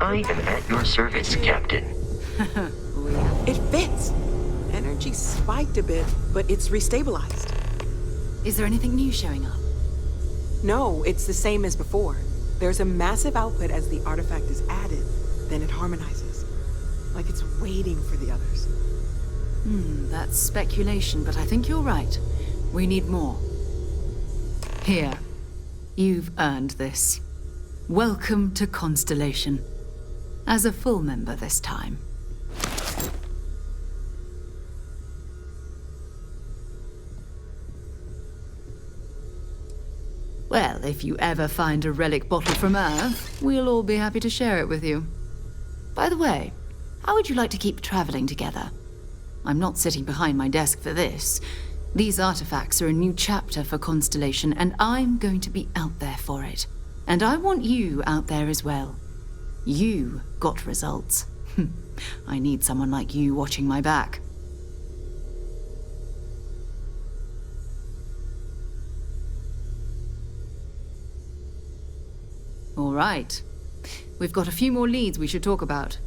I am at your service, Captain.
It fits. Energy spiked a bit, but it's restabilized.
Is there anything new showing up?
No, it's the same as before. There's a massive output as the artifact is added, then it harmonizes. Like it's waiting for the others.
That's speculation, but I think you're right. We need more. Here. You've earned this. Welcome to Constellation. As a full member this time. Well, if you ever find a relic bottle from Earth, we'll all be happy to share it with you. By the way, how would you like to keep traveling together? I'm not sitting behind my desk for this. These artifacts are a new chapter for Constellation, and I'm going to be out there for it. And I want you out there as well. You got results. I need someone like you watching my back. All right. We've got a few more leads we should talk about.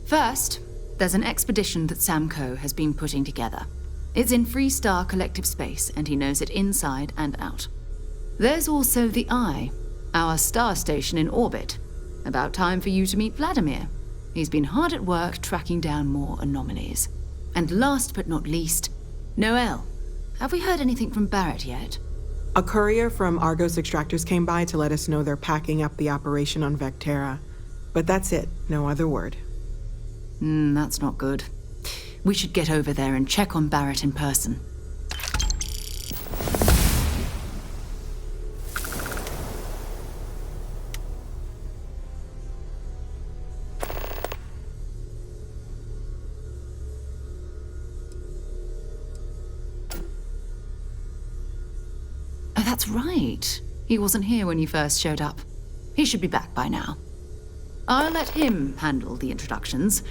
First, there's an expedition that Samco has been putting together. It's in Freestar Collective Space, and he knows it inside and out. There's also the Eye, our star station in orbit. About time for you to meet Vladimir. He's been hard at work tracking down more anomalies. And last but not least, Noel. Have we heard anything from Barrett yet?
A courier from Argos Extractors came by to let us know they're packing up the operation on Vectera. But that's it, no other word.
That's not good. We should get over there and check on Barrett in person. Oh, that's right. He wasn't here when you first showed up. He should be back by now. I'll let him handle the introductions.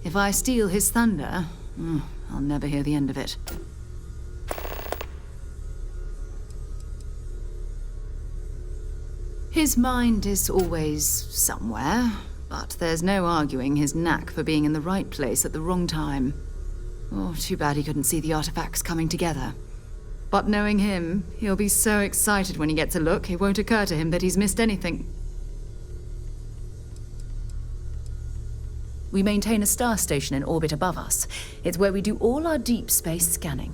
If I steal his thunder, I'll never hear the end of it. His mind is always somewhere, but there's no arguing his knack for being in the right place at the wrong time. Oh, too bad he couldn't see the artifacts coming together. But knowing him, he'll be so excited when he gets a look, it won't occur to him that he's missed anything. We maintain a star station in orbit above us. It's where we do all our deep space scanning.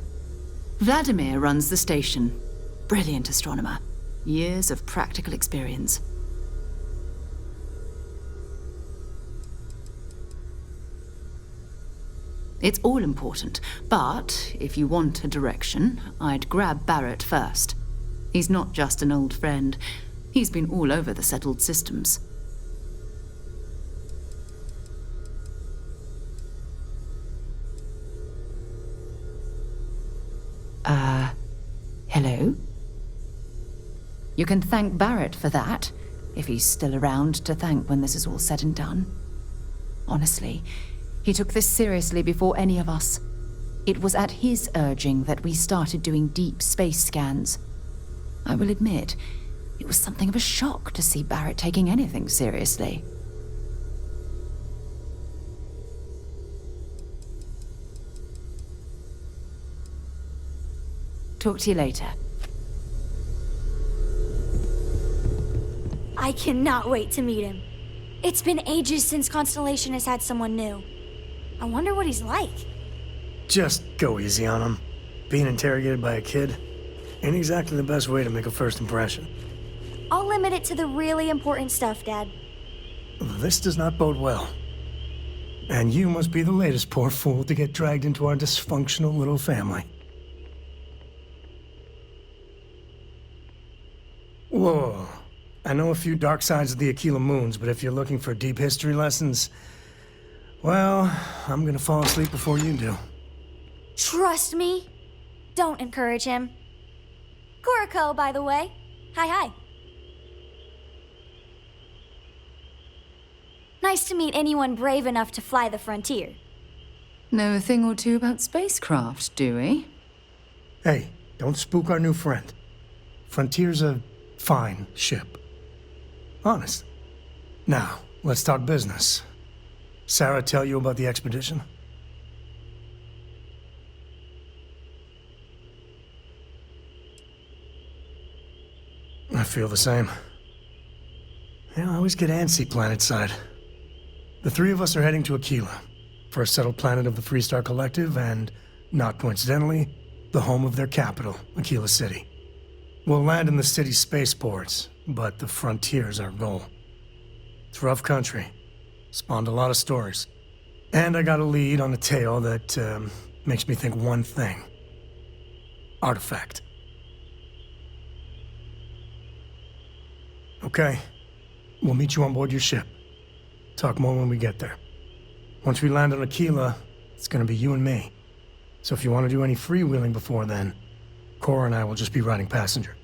Vladimir runs the station. Brilliant astronomer. Years of practical experience. It's all important, but if you want a direction, I'd grab Barrett first. He's not just an old friend. He's been all over the settled systems. Hello? You can thank Barrett for that, if he's still around to thank when this is all said and done. Honestly, he took this seriously before any of us. It was at his urging that we started doing deep space scans. I will admit, it was something of a shock to see Barrett taking anything seriously. Talk to you later.
I cannot wait to meet him. It's been ages since Constellation has had someone new. I wonder what he's like.
Just go easy on him. Being interrogated by a kid ain't exactly the best way to make a first impression.
I'll limit it to the really important stuff, Dad.
This does not bode well. And you must be the latest poor fool to get dragged into our dysfunctional little family. Whoa. I know a few dark sides of the Aquila Moons, but if you're looking for deep history lessons, well, I'm gonna fall asleep before you do.
Trust me. Don't encourage him. Kuriko, by the way. Hi. Nice to meet anyone brave enough to fly the frontier.
Know a thing or two about spacecraft, do we?
Hey, don't spook our new friend. Frontier's a fine ship. Honest. Now, let's talk business. Sarah tell you about the expedition? I feel the same. Yeah, I always get antsy planetside. The three of us are heading to Aquila, first settled planet of the Freestar Collective, and, not coincidentally, the home of their capital, Aquila City. We'll land in the city's spaceports, but the frontier's our goal. It's rough country. Spawned a lot of stories. And I got a lead on a tale that makes me think one thing. Artifact. Okay. We'll meet you on board your ship. Talk more when we get there. Once we land on Aquila, it's gonna be you and me. So if you want to do any freewheeling before then, Cora and I will just be riding passenger.